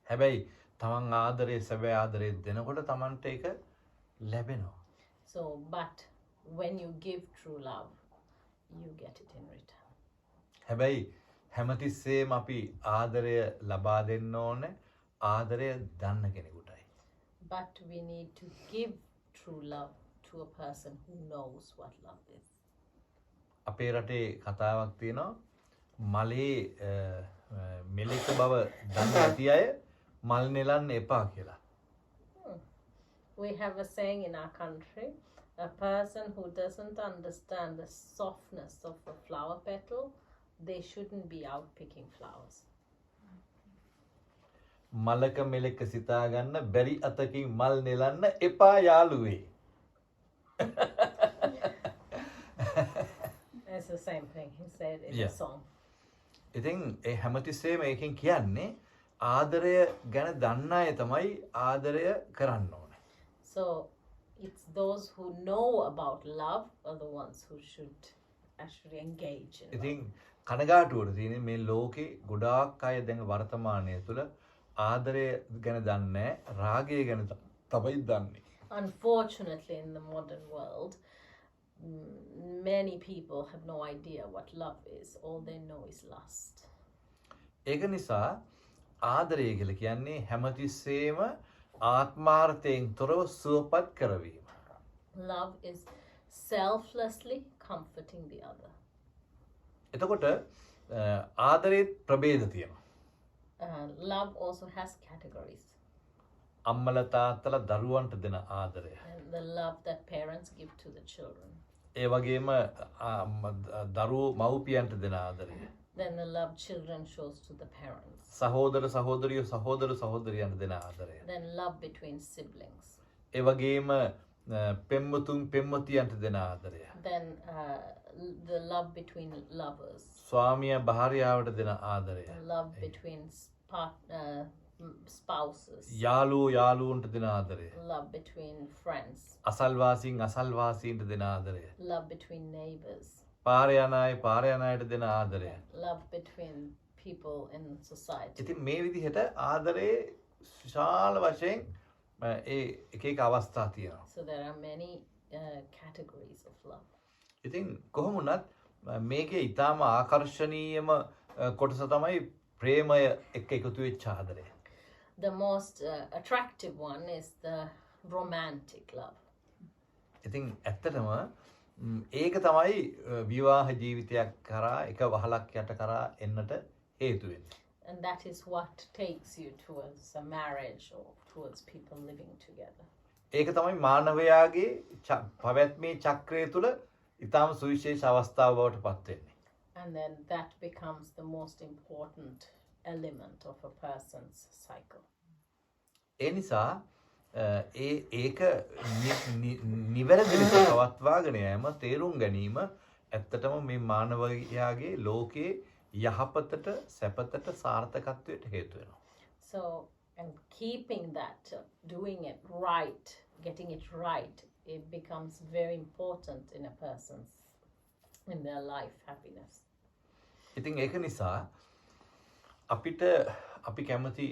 හැබැයි තමන් ආදරේ සැබෑ ආදරේ දෙනකොට තමන්ට ඒක ලැබෙනවා. So, but when you give true love, you get it in return. හැබැයි හැමතිස්සෙම අපි ආදරය ලබා දෙන්න ඕනේ ආදරය දන්න කෙනෙකුටයි. But we need to give true love to a person who knows what love is. අපේ රටේ කතාවක් තියෙනවා මලේ මෙලෙක බව දන්නේ නැති අය මල් නෙලන්න එපා කියලා. We have a saying in our country, a person who doesn't understand the softness of a flower petal, they shouldn't be out picking flowers. මලක මෙලෙක සිතා ගන්න බැරි අතකින් මල් නෙලන්න එපා යාළුවේ. It's the same thing he said in Yeah. the song. ඉතින් ඒ හැමතිස්සෙම ඒකෙන් කියන්නේ ආදරය ගැන දන්න අය තමයි ආදරය කරන්න ඕනේ. So it's those who know about love are the ones who should actually engage in love. ඉතින් කනගාටුවට තියෙන්නේ මේ ලෝකේ ගොඩාක් අය දැන් වර්තමානයේ තුල ආදරය ගැන දන්නේ රාගය ගැන තමයි දන්නේ. Unfortunately, in the modern world, many people have no idea what love is. All they know is lust. ඒක නිසා ආදරය කියලා කියන්නේ හැමතිස්සෙම ආත්මාර්ථයෙන් තොරව සුවපත් කරවීම. Love is selflessly comforting the other. එතකොට ආදරේ ප්‍රභේද තියෙනවා. Love also has categories. අම්මලා තාත්තලා දරුවන්ට දෙන ආදරය. And the love that parents give to the children. ඒ වගේම දරුවෝ මව්පියන්ට දෙන ආදරය. Then the love children shows to the parents. සහෝදර සහෝදරියෝ සහෝදර සහෝදරියන්ට දෙන ආදරය. Then love between siblings. ඒ වගේම පෙම්වතුන් පෙම්වතියන්ට දෙන ආදරය. Then the love between lovers. ස්වාමියා භාර්යාවට දෙන ආදරය. Love between spouses. යාළුවෝ යාළුවන්ට දෙන ආදරය. Love between friends. අසල්වාසීන් අසල්වාසීන්ට දෙන ආදරය. Love between neighbors. පාර යන අය පාර යන අයට දෙන ආදරය. Love between people in society. ඉතින් මේ විදිහට ආදරේ විශාල වශයෙන් ඒ එක එක අවස්ථා තියෙනවා. So there are many categories of love. ඉතින් කොහොම වුණත් මේකේ ඊටාම ආකර්ශනීයම කොටස තමයි ප්‍රේමය එක්ක එකතු වෙච්ච ආදරය. The most attractive one is the romantic love. ඉතින් ඇත්තටම ඒක තමයි විවාහ ජීවිතයක් කරා එක වහලක් යට කරා එන්නට හේතු වෙන්නේ. And that is what takes you towards a marriage or towards people living together. ඒක තමයි මානවයාගේ පැවැත්මේ චක්‍රය තුළ ඊටාම සුවිශේෂ අවස්ථාව බවට පත් වෙන්නේ. And then that becomes the most important element of a person's cycle. ඒ නිසා ඒක නිවැරදි ලෙස පවත්වාගෙන යෑම තේරුම් ගැනීම ඇත්තටම මේ මානවයාගේ ලෝකයේ යහපතට සැපතට සාර්ථකත්වයට හේතු වෙනවා. So, and keeping that, doing it right, getting it right, it becomes very important in a person's, in their life happiness. ඉතින් ඒක නිසා අපි කැමති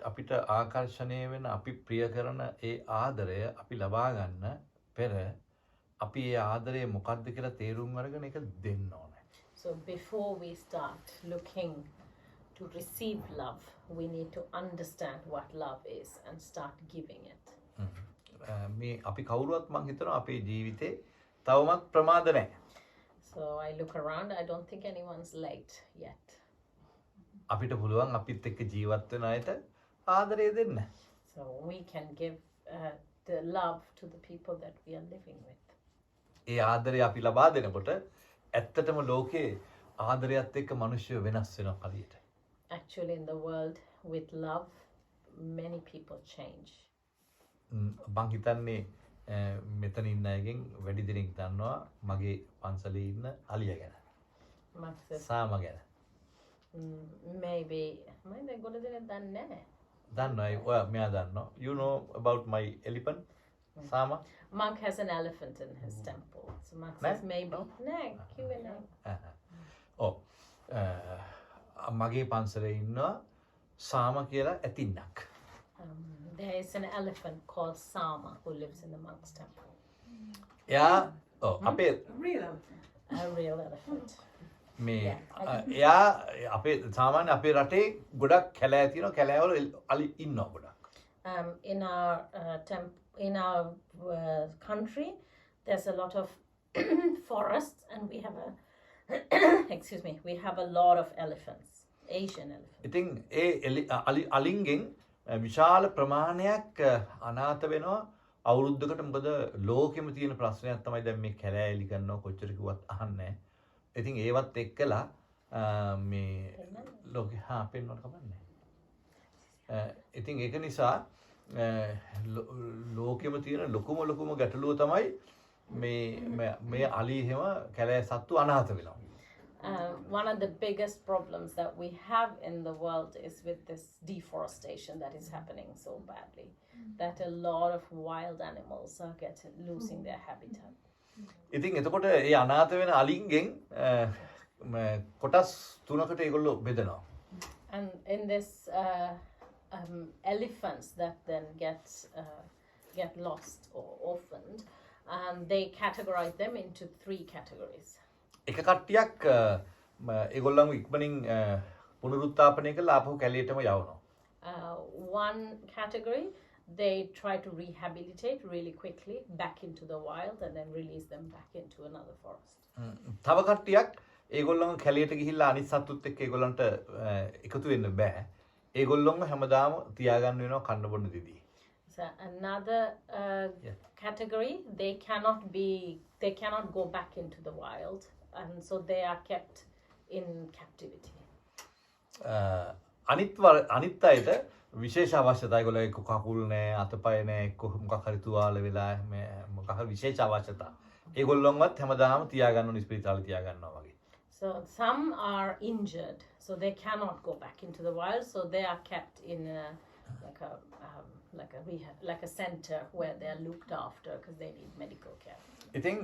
අපිට ආකර්ෂණය වෙන අපි ප්‍රිය කරන ඒ ආදරය අපි ලබා ගන්න පෙර අපි ඒ ආදරය මොකක්ද කියලා තේරුම් අරගෙන ඒක දෙන්න ඕනේ. So before we start looking to receive love, we need to understand what love is and start giving it. මේ අපි කවුරුවත් මං හිතනවා අපේ ජීවිතේ තවමත් ප්‍රමාද නැහැ. So I look around, I don't think anyone's late yet. අපිට පුළුවන් අපිත් එක්ක ජීවත් වෙන අයට ආදරය දෙන්න. So we can give the love to the people that we are living with. ඒ ආදරය අපි ලබා දෙනකොට ඇත්තටම ලෝකේ ආදරයත් එක්ක මිනිස්සු වෙනස් වෙනවා කලියට. Actually in the world with love, many people change. මං හිතන්නේ මෙතන ඉන්න අයගෙන් වැඩි දෙනෙක් දන්නවා මගේ පන්සලේ ඉන්න අලිය ගැන. Max says, සාම ගැන. maybe ගොඩ දෙනෙක් දන්නේ නැහැ. දන්නවා ඔයා මෙයා දන්නවා. You know about my elephant? Sama? Monk has an elephant in his temple. So Monk says maybe. No, Q&A. මගේ පන්සලේ ඉන්නවා සාම කියලා ඇතින්නක්. There is an elephant called Sama who lives in the monk's temple. එයා අපේ Real elephant. A real elephant. මේ එයා අපේ සාමාන්‍ය අපේ රටේ ගොඩක් කැලෑ තියෙනවා කැලෑවල අලි ඉන්නවා ගොඩක්. In our country, there's a lot of forests, and we have we have a lot of elephants, Asian elephants. ඉතින් ඒ අලින්ගෙන් විශාල ප්‍රමාණයක් අනාථ වෙනවා අවුරුද්දකට. මොකද ලෝකෙම තියෙන ප්‍රශ්නයක් තමයි දැන් මේ කැලෑ එලි කරනවා කොච්චර කිව්වත් අහන්නේ නැහැ. ඉතින් ඒවත් එක්කලා මේ ලෝකෙ පෙන්වන්න කමන්නේ. ඉතින් ඒක නිසා ලෝකෙම තියෙන ලොකුම ගැටලුව තමයි මේ අලි එහෙම කැලෑ සත්තු අනාථ වෙනවා. One of the biggest problems that we have in the world is with this deforestation that is happening so badly, that a lot of wild animals are losing their habitat. ඉතින් එතකොට ඒ අනාථ වෙන අලින්ගෙන් කොටස් තුනකට ඒගොල්ලෝ බෙදනවා. And in this elephants that then get lost or orphaned, they categorize them into 3 categories. එක කට්ටියක් ඒගොල්ලන්ව ඉක්මනින් පුනරුත්ථාපනය කරලා ආපහු කැලේටම යවනවා. One category, they try to rehabilitate really quickly back into the wild and then release them back into another forest. තව කට්ටියක් ඒගොල්ලන්ව කැලේට ගිහිල්ලා අනිත් සතුත් එක්ක ඒගොල්ලන්ට එකතු වෙන්න බෑ. ඒගොල්ලන්ව හැමදාම තියාගන්න වෙනවා කන්න බොන්න දෙදී. So another category, they cannot go back into the wild, and so they are kept in captivity. අනිත් අයට විශේෂ අවශ්‍යතා ඒගොල්ලෝ එක්ක කකුල් නැහැ අතපය නැහැ එක්ක මොකක් හරි තුවාල වෙලා මොකක් හරි විශේෂ අවශ්‍යතා ඒගොල්ලොන්වත් හැමදාම තියාගන්න ඕනේ ස්පිරිතාලේ තියාගන්නවා වගේ. So some are injured, so they cannot go back into the wild, so they are kept in like a center where they are looked after because they need medical care. ඉතින්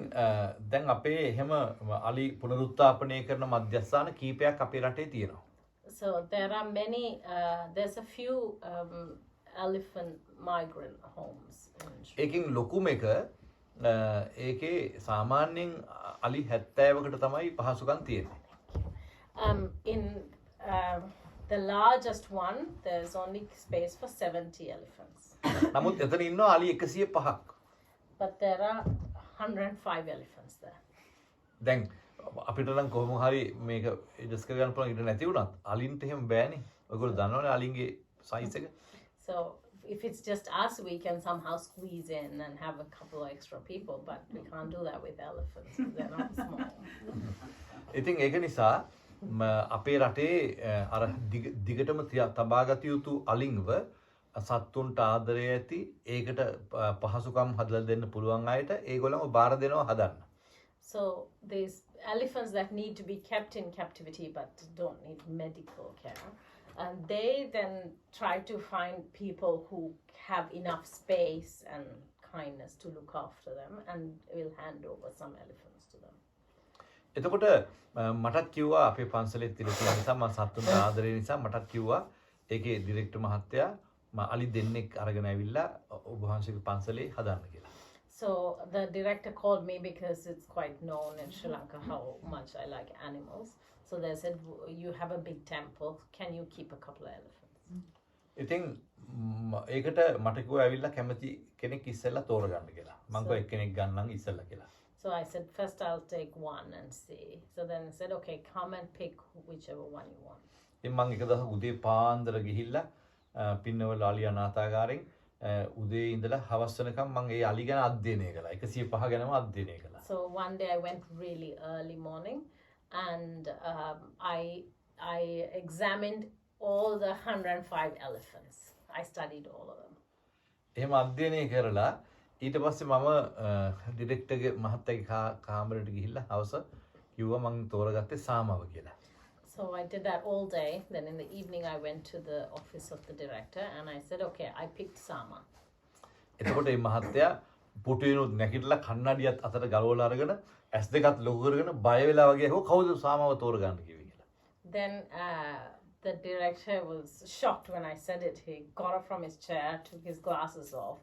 දැන් අපේ එහෙම අලි පුනරුත්ථාපනය කරන මධ්‍යස්ථාන කීපයක් අපේ රටේ තියෙනවා. So there are many, there's a few elephant migrant homes. ඒකෙන් ලොකුම එක ඒකේ සාමාන්‍යයෙන් අලි 70කට තමයි පහසුකම් තියෙන්නේ. In the largest one, there's only space for 70 elephants. නමුත් එතන ඉන්නවා අලි 105ක්. But there are 105 elephants there. දැන් අපිට නම් කොහොම හරි මේක ඇඩ්ජස්ට් කරගන්න පුළුවන් ඉඩ නැති වුණත් අලින්ට එහෙම බෑනේ. ඔයගොල්ලෝ දන්නවනේ අලින්ගේ සයිස් එක. So if it's just us, we can somehow squeeze in and have a couple of extra people, but we can't do that with elephants. They're not small. ඉතින් ඒක නිසා අපේ රටේ අර දිගටම තබාගත යුතු අලින්ව සත්තුන්ට ආදරය ඇති ඒකට පහසුකම් හදලා දෙන්න පුළුවන් අයට ඒගොල්ලන්ව බාර දෙනවා හදන්න. So these elephants that need to be kept in captivity but don't need medical care, and they then try to find people who have enough space and kindness to look after them and will hand over some elephants to them. එතකොට මටත් කිව්වා අපේ පන්සලේ තිර තියෙන නිසා මම සතුන්ට ආදරේ නිසා මටත් කිව්වා ඒකේ ඩිරෙක්ටර් මහත්තයා අලි දෙන්නෙක් අරගෙන ඇවිල්ලා ඔබ වහන්සේගේ පන්සලේ හදන්න කියලා. So the director called me because it's quite known in Sri Lanka how much I like animals. So they said, you have a big temple, can you keep a couple of elephants? ඉතින් ඒකට මට කිව්වා ඇවිල්ලා කැමති කෙනෙක් ඉස්සෙල්ලා තෝරගන්න කියලා. මම කිව්වා එක්කෙනෙක් ගන්නම් ඉස්සෙල්ලා කියලා. So I said, first I'll take one and see. So then I said, okay, come and pick whichever one you want. ඉතින් මම එක දවසක් උදේ පාන්දර ගිහිල්ලා පින්නවල අලි අනාථාගාරෙන් උදේ ඉඳලා හවස් වෙනකම් මම ඒ අලි ගැන අධ්‍යයනය කළා. 105 ගැනම අධ්‍යයනය කළා. So one day I went really early morning and I examined all the 105 elephants. I studied all of them. එහෙම අධ්‍යයනය කරලා ඊට පස්සේ මම ඩිරෙක්ටර්ගේ මහත්තයාගේ කාමරයට ගිහිල්ලා හවස කිව්වා මම තෝරගත්තේ සාමාව කියලා. So I did that all day. Then in the evening I went to the office of the director and I said, okay, I picked Sama. එතකොට මේ මහත්තයා පුටුවෙනුත් නැගිටලා කන්නඩියත් අතට ගලවලා අරගෙන ඇස් දෙකත් ලොකු කරගෙන බය වෙලා වගේ හො කවුද සාමාව තෝරගන්න කිව්වේ කියලා. Then the director was shocked when I said it. He got up from his chair, took his glasses off,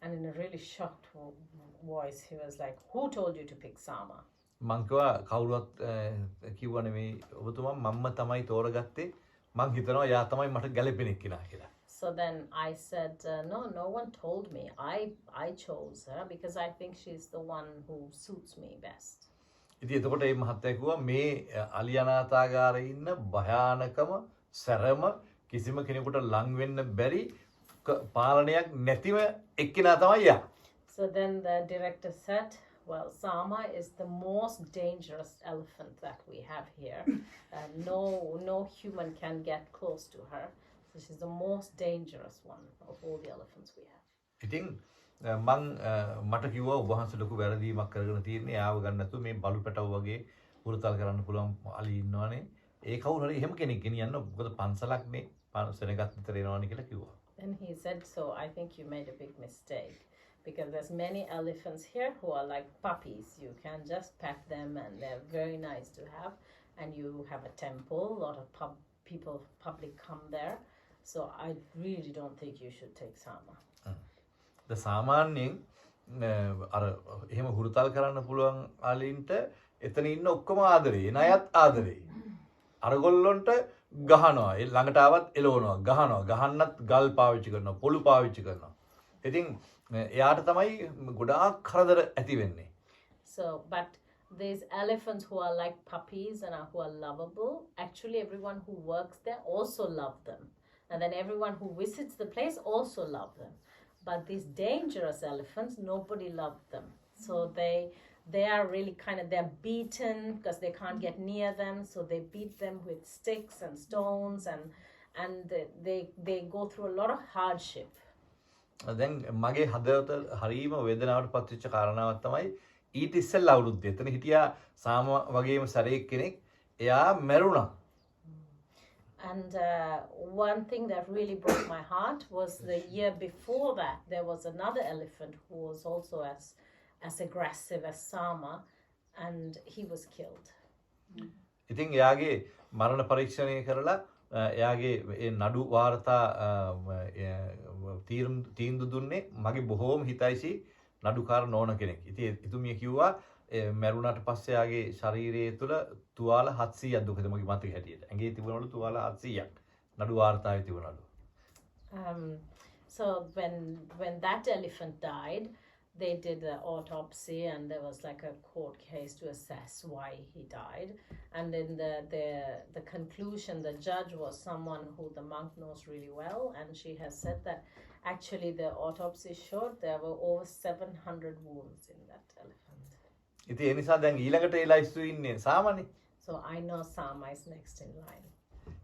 and in a really shocked voice he was like, who told you to pick Sama? මං කිව්වා කවුරුවත් කිව්වා නෙමෙයි ඔබතුමා මම්ම තමයි තෝරගත්තේ මං හිතනවා යා තමයි මට ගැලපෙන්නේ කියලා කියලා. So then I said, no one told me. I chose her because I think she's the one who suits me best. ඉතින් එතකොට මේ මහත්තයා කිව්වා මේ අලි අනාථාගාරේ ඉන්න භයානකම සැරම කිසිම කෙනෙකුට ලං වෙන්න බැරි පාලනයක් නැතිව එක්කෙනා තමයි යා. So then the director said, well, Sama is the most dangerous elephant that we have here. No human can get close to her. So she's the most dangerous one of all the elephants we have. ඉතින් මට කිව්වා ඔබ වහන්සේ ලොකු වැරදීමක් කරගෙන තියෙන්නේ ආව ගන්න නැතුව මේ බලු පැටව වගේ උරුතල් කරන්න පුළුවන් අලි ඉන්නවනේ. ඒ කවුරු හරි එහෙම කෙනෙක් ගෙනියන්න මොකද පන්සලක් නේ සෙනගත් විතර එනවනේ කියලා කිව්වා. Then he said, so I think you made a big mistake. Because there's many elephants here who are like puppies. You can just pet them and they're very nice to have. And you have a temple, a lot of public come there. So I really don't think you should take Sama. ද සාමාන්‍යයෙන් අර එහෙම හුරුතල් කරන්න පුළුවන් අලින්ට එතන ඉන්න ඔක්කොම ආදරේ එනයත් ආදරේ අරගොල්ලොන්ට ගහනවා ඒ ළඟට ආවත් එලවනවා ගහනවා ගහන්නත් ගල් පාවිච්චි කරනවා පොළු පාවිච්චි කරනවා ඉතින් එයාට තමයි ගොඩාක් කරදර ඇති වෙන්නේ. So but these elephants who are like puppies and who are lovable, actually everyone who works there also love them. And then everyone who visits the place also love them. But these dangerous elephants, nobody loved them. So they are really they're beaten because they can't get near them. So they beat them with sticks and stones and they go through a lot of hardship. දැන් මගේ හදවත හරීම වේදනාවට පත්වෙච්ච කාරණාවක් තමයි ඊට ඉස්සෙල්ලා අවුරුද්දේ එතන හිටියා සාම වගේම සරේක් කෙනෙක් එයා මැරුණා. And one thing that really broke my heart was the year before that there was another elephant who was also as aggressive as Sama and he was killed. ඉතින් එයාගේ මරණ පරීක්ෂණය කරලා එයාගේ ඒ නඩු වාර්තා තීන්දුව දුන්නේ මගේ බොහෝම හිතයිසි නඩුකාර නෝන කෙනෙක්. ඉතින් එතුමිය කිව්වා මැරුණාට පස්සේ එයාගේ ශරීරය තුළ තුවාල 700ක් දුකද මගේ මතක හැටියට. ඇඟේ තිබුණලු තුවාල 700ක් නඩු වාර්තාවේ තිබුණලු. So when that elephant died, they did the autopsy and there was like a court case to assess why he died. And then the conclusion, the judge was someone who the monk knows really well, and she has said that actually the autopsy showed there were over 700 wounds in that elephant. ඉතින් ඒ නිසා දැන් ඊළඟට ඒ ලයිස්තු ඉන්නේ සාමානේ. So I know Sama is next in line.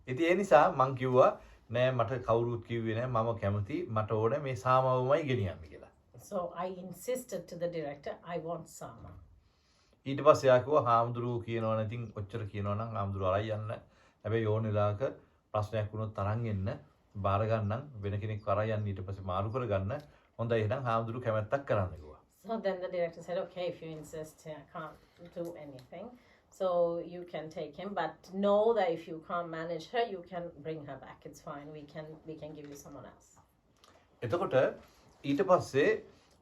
ඉතින් ඒ නිසා මං කිව්වා නෑ මට කවුරුත් කිව්වේ නෑ මම කැමති මට ඕනේ මේ සාමාවමයි ගෙනියන්න කියලා. So I insisted to the director, I want Sama. ඊට පස්සේ එයා කිව්වා හාමුදුරුවෝ කියනවනේ ඉතින් ඔච්චර කියනවනම් හාමුදුරුවෝ අරයි යන්න. හැබැයි ඕන වෙලාවක ප්‍රශ්නයක් වුණොත් තරන් එන්න බාර ගන්නම් වෙන කෙනෙක් අරයි යන්න ඊට පස්සේ මාරු කරගන්න. හොඳයි එහෙනම් හාමුදුරුවෝ කැමැත්තක් කරන්න කිව්වා. So then the director said, okay, if you insist, I can't do anything. So you can take him, but know that if you can't manage her, you can bring her back. It's fine. We can give you someone else. එතකොට ඊට පස්සේ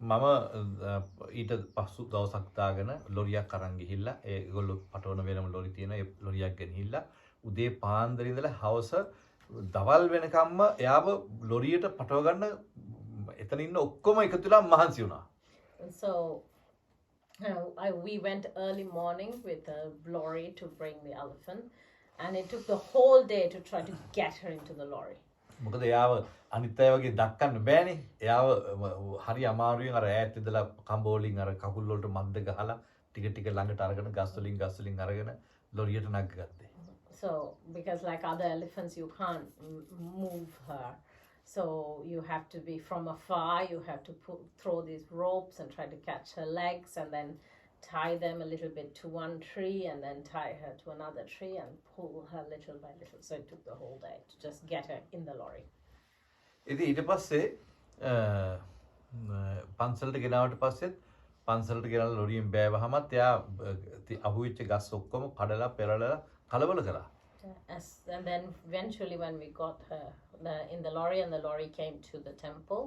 මම ඊට පසු දවසක් දාගෙන ලොරියක් අරන් ගිහිල්ලා ඒගොල්ලෝ පටවන වෙනම ලොරි තියෙන ඒ ලොරියක් ගෙනහිල්ලා උදේ පාන්දර ඉඳලා හවස දවල් වෙනකම්ම එයාව ලොරියට පටව ගන්න එතන ඉන්න ඔක්කොම එකතු වෙලා මහන්සි වුණා. And so we went early morning with a lorry to bring the elephant, and it took the whole day to try to get her into the lorry. මොකද එයාව අනිත් අය වගේ දක්කන්න බෑනේ. එයාව හරි අමාරුවෙන් අර ඈත් ඉඳලා කම්බෝලින් අර කකුල් වලට මද්ද ගහලා ටික ටික ළඟට අරගෙන ගස් වලින් අරගෙන ලොරියට නගගත්තේ. So because like other elephants you can't move her, so you have to be from afar, you have to throw these ropes and try to catch her legs and then tie them a little bit to one tree and then tie her to another tree and pull her little by little. So it took the whole day to just get her in the lorry. ඉතින් ඊට පස්සේ පන්සලට ගෙනාවට පස්සෙත් පන්සලට ගෙනලා ලොරියෙන් බෑවහමත් එයා අහුවෙච්ච ගස් ඔක්කොම කඩලා පෙරලලා කලබල කරා. And then eventually when we got her in the lorry and the lorry came to the temple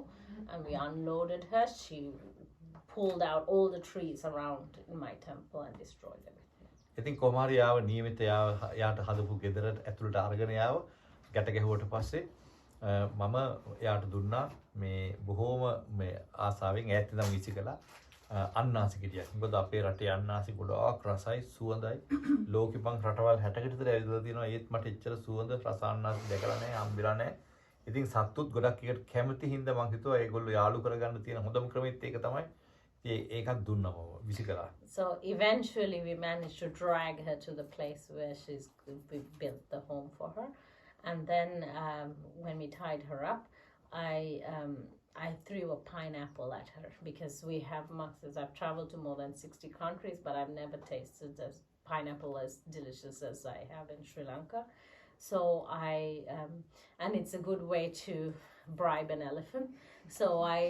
and we unloaded her, she pulled out all the trees around in my temple and destroyed everything. ඉතින් කොහොම හරි යාව නියමිත යාට හදපු ගෙදරට ඇතුළට අරගෙන යාව ගැට ගැහුවට පස්සේ මම එයාට දුන්නා මේ බොහෝම මේ ආසාවෙන් ඈත ඉඳන් විසි කළා අන්නාසි ගෙඩියක්. මොකද අපේ රටේ අන්නාසි ගොඩාක් රසයි සුවඳයි. ලෝකෙ පන් රටවල් 60කට විතර ඇවිල්ලා තියෙනවා. ඒත් මට එච්චර සුවඳ රස අන්නාසි දැකලා නැහැ, හම්බෙලා නැහැ. ඉතින් සත්තුත් ගොඩක් එකට කැමති හින්දා මං හිතුවා ඒගොල්ලෝ යාළු කරගන්න තියෙන හොඳම ක්‍රමෙත් ඒක තමයි. ඒකත් දුන්නා මම විසි කළා. So eventually we managed to drag her to the place where we built the home for her. And then when we tied her up, I threw a pineapple at her because we have monkeys. I've traveled to more than 60 countries, but I've never tasted pineapple as delicious as I have in Sri Lanka. So and it's a good way to bribe an elephant. So I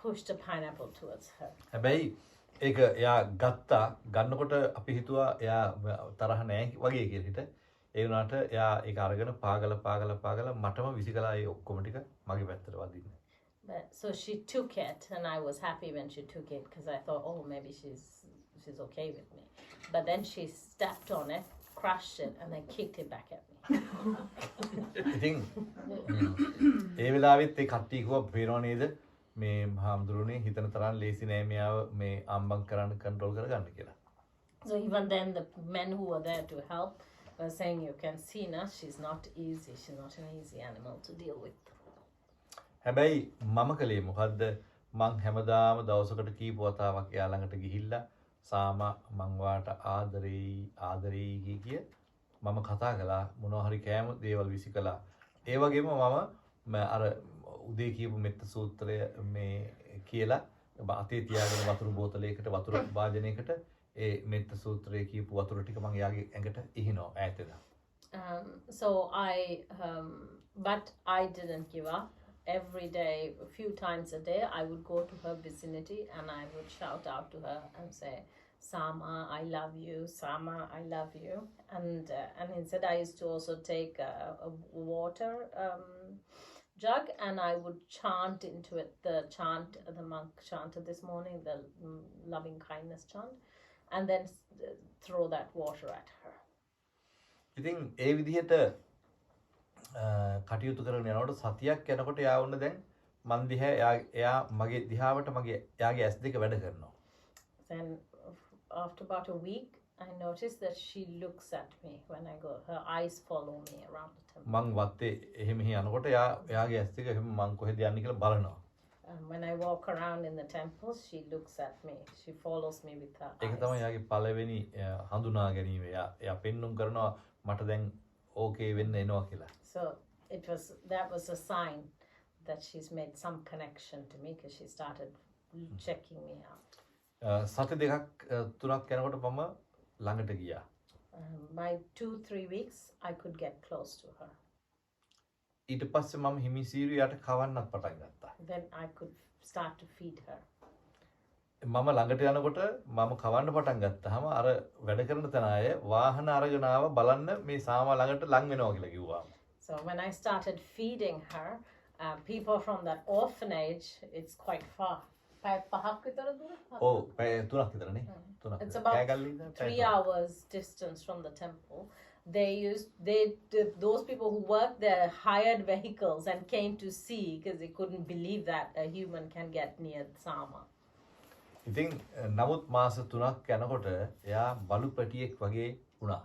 pushed a pineapple towards her. හැබැයි ඒක එයා ගත්තා. ගන්නකොට අපි හිතුවා එයා තරහ නැහැ වගේ කියලා හිට. ඒ වුණාට එයා ඒක අරගෙන පාගල මටම විසි කළා ඒ ඔක්කොම ටික මගේ පැත්තට වදින්න. So she took it and I was happy when she took it because I thought, oh, maybe she's okay with me. But then she stepped on it, crushed it and then kicked it back at me. ඉතින් ඒ වෙලාවෙත් ඒ කට්ටිය කිව්වා පේනව නේද මේ හාමුදුරනේ හිතන තරම් ලේසි නෑ මෙයාව මේ අම්බම් කරන්න කන්ට්‍රෝල් කරගන්න කියලා. So even then the men who were there to help were saying, you can see now she's not easy, she's not an easy animal to deal with. හැබැයි මම කලේ මොකද්ද මං හැමදාම දවසකට කීප වතාවක් එයා ළඟට ගිහිල්ලා සාමා මං වාට ආදරෙයි කිය මම කතා කළා මොනවා හරි කෑම දේවල් විසි කළා. ඒ වගේම මම අර උදේ කියපු මෙත්ත සූත්‍රය මේ කියලා අතේ තියාගෙන වතුර බෝතලයකට වතුර වාදනයකට ඒ මෙත්ත සූත්‍රය කියපු වතුර ටික මං එයාගේ ඇඟට ඉහිනවා ඈතද. So but I didn't give up. Every day, a few times a day, I would go to her vicinity and I would shout out to her and say, Sama, I love you. Sama, I love you. And instead, I used to also take a water jug and I would chant into it the chant the monk chanted this morning, the loving kindness chant, and then throw that water at her. ඉතින් ඒ විදිහට කටයුතු කරගෙන යනකොට සතියක් යනකොට යා වුණ දැන් මන් දිහා එයා මගේ දිහාවට මගේ එයාගේ ඇස් දෙක වැඩ කරනවා. Then after about a week I noticed that she looks at me when I go. Her eyes follow me around the temple. මං වත්තේ එහෙම යනකොට එයාගේ ඇස් දෙක එහෙම මං කොහෙද යන්නේ කියලා බලනවා. When I walk around in the temple, she looks at me. She follows me with her ඒක eyes. තමයි එයාගේ පළවෙනි හඳුනා ගැනීම. එයා පෙන්눔 කරනවා මට දැන් ඕකේ වෙන්න එනවා කියලා. So that was a sign that she's made some connection to me because she started checking me out. සති දෙකක් තුනක් යනකොට මම ළඟට ගියා. By 2-3 weeks, I could get close to her. ඊට පස්සේ මම හිමිසීරු යට කවන්නත් පටන් ගත්තා. Then I could start to feed her. මම ළඟට යනකොට මම කවන්න පටන් ගත්තාම අර වැඩ කරන තැන අය වාහන අරගෙන ආව බලන්න මේ සාමා ළඟට ලං වෙනවා කියලා කිව්වා. So when I started feeding her, people from that orphanage, it's quite far. පහක් විතර දුර. ඔව් පැය 3ක් විතරනේ. 3ක්. It's about 3 hours distance from the temple. Those people who worked there hired vehicles and came to see because they couldn't believe that a human can get near Sama. ඉතින් නමුත් මාස 3ක් යනකොට එයා බලු පැටියෙක් වගේ වුණා.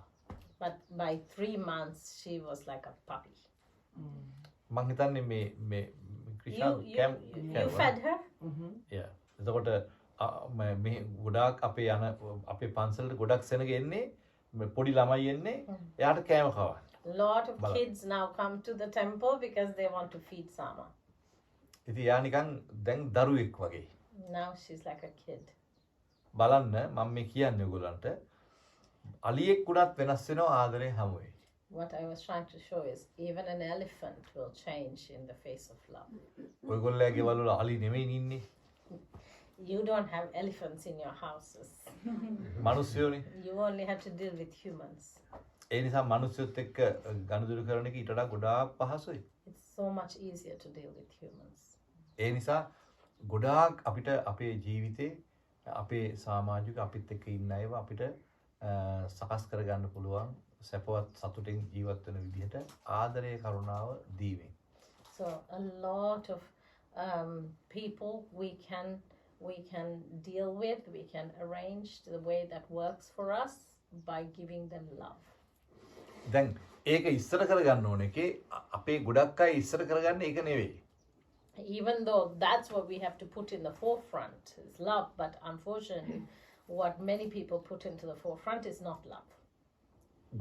But by 3 months she was like a puppy. මං හිතන්නේ මේ You fed her? Yeah. එතකොට මේ ගොඩාක් අපේ යන අපේ පන්සලට ගොඩක් සෙනග එන්නේ පොඩි ළමයි එන්නේ එයාට කෑම කවන්න. A lot of kids now come to the temple because they want to feed Sama. ඉතින් එයා නිකන් දැන් දරුවෙක් වගේ. Now she's like a kid. බලන්න මම මේ කියන්නේ ඔයගොල්ලන්ට අලියෙක් උනත් වෙනස් වෙනවා ආදරේ හැමුවේ. What I was trying to show is even an elephant will change in the face of love. ඔයගොල්ලෝගේ වල අලි නෙමෙයි ඉන්නේ. You don't have elephants in your houses. මිනිස්සුනේ. You only have to deal with humans. ඒ නිසා මිනිස්සුත් එක්ක ගනුදෙනු කරන එක ඊට වඩා ගොඩාක් පහසුයි. It's so much easier to deal with humans. ඒ නිසා ගොඩාක් අපිට අපේ ජීවිතේ අපේ සමාජික අපිත් එක්ක ඉන්න අයව අපිට සකස් කරගන්න පුළුවන් සැපවත් සතුටින් ජීවත් වෙන විදිහට ආදරය කරුණාව දීමෙන්. So a lot of people we can deal with, we can arrange the way that works for us by giving them love. දැන් ඒක ඉස්සර කරගන්න ඕනේ කේ අපේ ගොඩක් අය ඉස්සර කරගන්නේ ඒක නෙවෙයි. Even though that's what we have to put in the forefront is love, but unfortunately what many people put into the forefront is not love.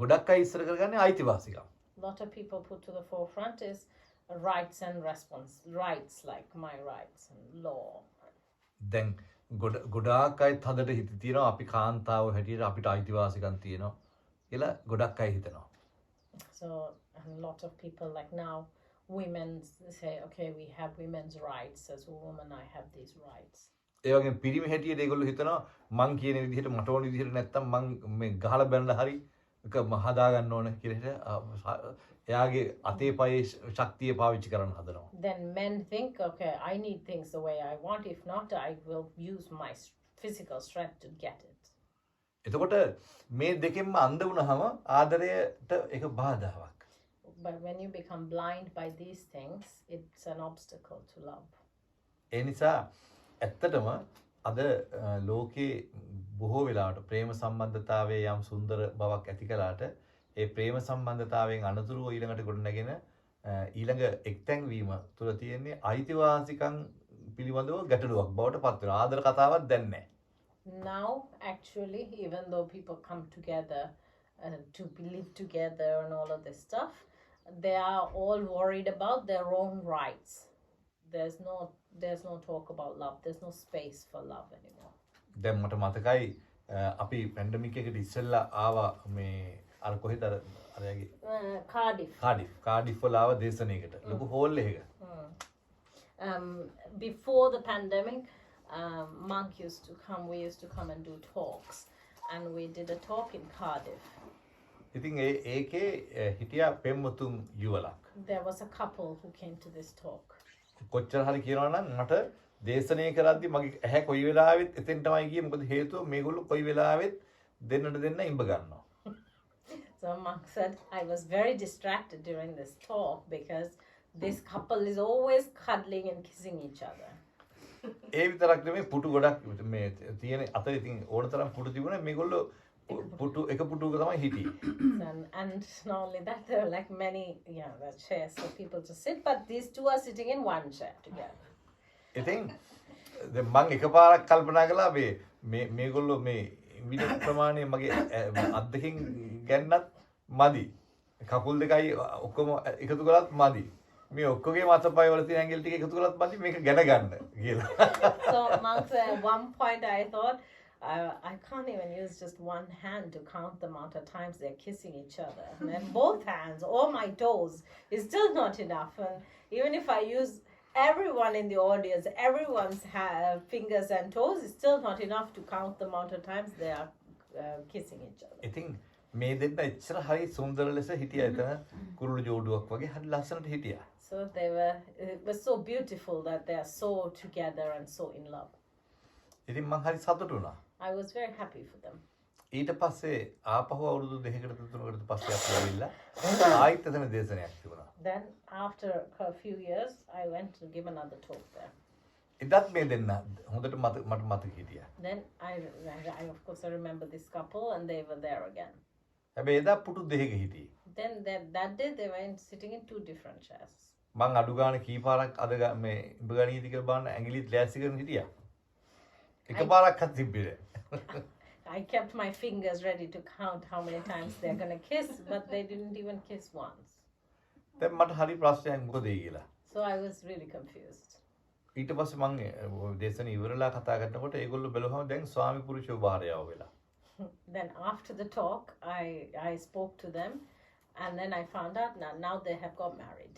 ගොඩක් අය ඉස්සර කරගන්නේ අයිතිවාසිකම්. A lot of people put to the forefront is rights and rights like my rights and law. දැන් ගොඩාක් අය හදට හිත තියෙනවා අපි කාන්තාව හැටියට අපිට අයිතිවාසිකම් තියෙනවා කියලා ගොඩක් අය හිතනවා. So a lot of people like now women say okay we have women's rights as a woman I have these rights. ඒ වගේම පිරිමි හැටියට ඒගොල්ලෝ හිතනවා මං කියන විදිහට මට ඕන විදිහට නැත්තම් මං මේ ගහලා බැනලා හරි එක හදා ගන්න ඕන කියලා එයාගේ අතේ පයේ ශක්තිය පාවිච්චි කරන්න හදනවා. Then men think okay I need things the way I want, if not I will use my physical strength to get it. එතකොට මේ දෙකෙන්ම අන්ධ වුණාම ආදරයට ඒක බාධාවක්. But when you become blind by these things it's an obstacle to love. ඒ නිසා ඇත්තටම අද ලෝකේ බොහෝ වෙලාවට ප්‍රේම සම්බන්ධතාවයේ යම් සුන්දර බවක් ඇති කළාට ඒ ප්‍රේම සම්බන්ධතාවයෙන් අනතුරුව ඊළඟට ගොඩනගෙන ඊළඟ එක්තැන් වීම තුළ තියෙන්නේ අයිතිවාසිකම් පිළිබඳව ගැටලුවක් බවට පත් වෙනවා. ආදර කතාවක් දැන් නැහැ. Now actually even though people come together to live together and all of this stuff they are all worried about their own rights. There's no talk about love. There's no space for love anymore. දැන් මට මතකයි අපි pandemic එකට ඉස්සෙල්ලා ආවා මේ අර කොහෙද අරයාගේ කාඩිෆ් වල ආව දේශනයකට ලොකු හෝල් එකක. Before the pandemic Monk we used to come and do talks and we did a talk in Cardiff. ඉතින් ඒකේ හිටියා පෙම්වතුන් යුවලක්. There was a couple who came to this talk. කොච්චර හරි කියනවා නම් මට දේශනය කරද්දි මගේ ඇහැ කොයි වෙලාවෙත් එතෙන්ටමයි ගියේ මොකද හේතුව මේගොල්ලෝ කොයි වෙලාවෙත් දෙන්නට දෙන්න ඉඹ ගන්නවා. So Monk said I was very distracted during this talk because this couple is always cuddling and kissing each other. ඒ විතරක් නෙමෙයි පුටු ගොඩක් මේ තියෙන අතර ඉතින් ඕන තරම් පුටු තිබුණා මේගොල්ලෝ පුටු එක පුටුවක තමයි හිටියේ. And not only that there were like many the chairs for people to sit but these two are sitting in one chair together. ඉතින් දැන් මම එකපාරක් කල්පනා කළා මේගොල්ලෝ මේ විඩ ප්‍රමාණය මගේ අත් දෙකෙන් ගන්නත් මදි. කකුල් දෙකයි ඔක්කොම එකතු කරලත් මදි. මේ ඔක්කොගේ මතපය වල තියෙන ඇඟිලි ටික එකතු කරලත් මදි මේක ගැන ගන්න කියලා. So Monk said at one point I thought I can't even use just one hand to count the amount of times they're kissing each other. And then both hands, all my toes, is still not enough. And even if I use everyone in the audience, everyone's fingers and toes is still not enough to count the amount of times they are kissing each other. ඉතින් මේ දෙන්න එච්චර හරි සුන්දර ලෙස හිටියා එතන කුරුළු ජෝඩුවක් වගේ හරි ලස්සනට හිටියා. So it was so beautiful that they are so together and so in love. ඉතින් මං හරි සතුටු වුණා. I was very happy for them. ඊට පස්සේ ආපහු අවුරුදු 2කට 3කට පස්සේ අපි ඇවිල්ලා ආයෙත් එතන දේශනයක් තිබුණා. Then after a few years I went to give another talk there. එදත් මේ දෙන්න හොඳට මට මතක හිටියා. Then I of course I remember this couple and they were there again. හැබැයි එදා පුටු දෙකක හිටියේ. Then that day they were sitting in 2 different chairs. මං අඩු ගානේ කීපාරක් අද මේ ඉඹ ගණීති කියලා බලන්න ඇඟිලිත් ලෑස්ති කරගෙන හිටියා. එකපාරක් හත් තිබ්බේ. I kept my fingers ready to count how many times they're going to kiss, but they didn't even kiss once. දැන් මට හරි ප්‍රශ්නයක් මොකද ඒ කියලා. So I was really confused. ඊට පස්සේ මං දේශන ඉවරලා කතා කරනකොට ඒගොල්ලෝ බැලුවම දැන් ස්වාමි පුරුෂයෝ භාර්යාව වෙලා. Then after the talk I spoke to them and then I found out now they have got married.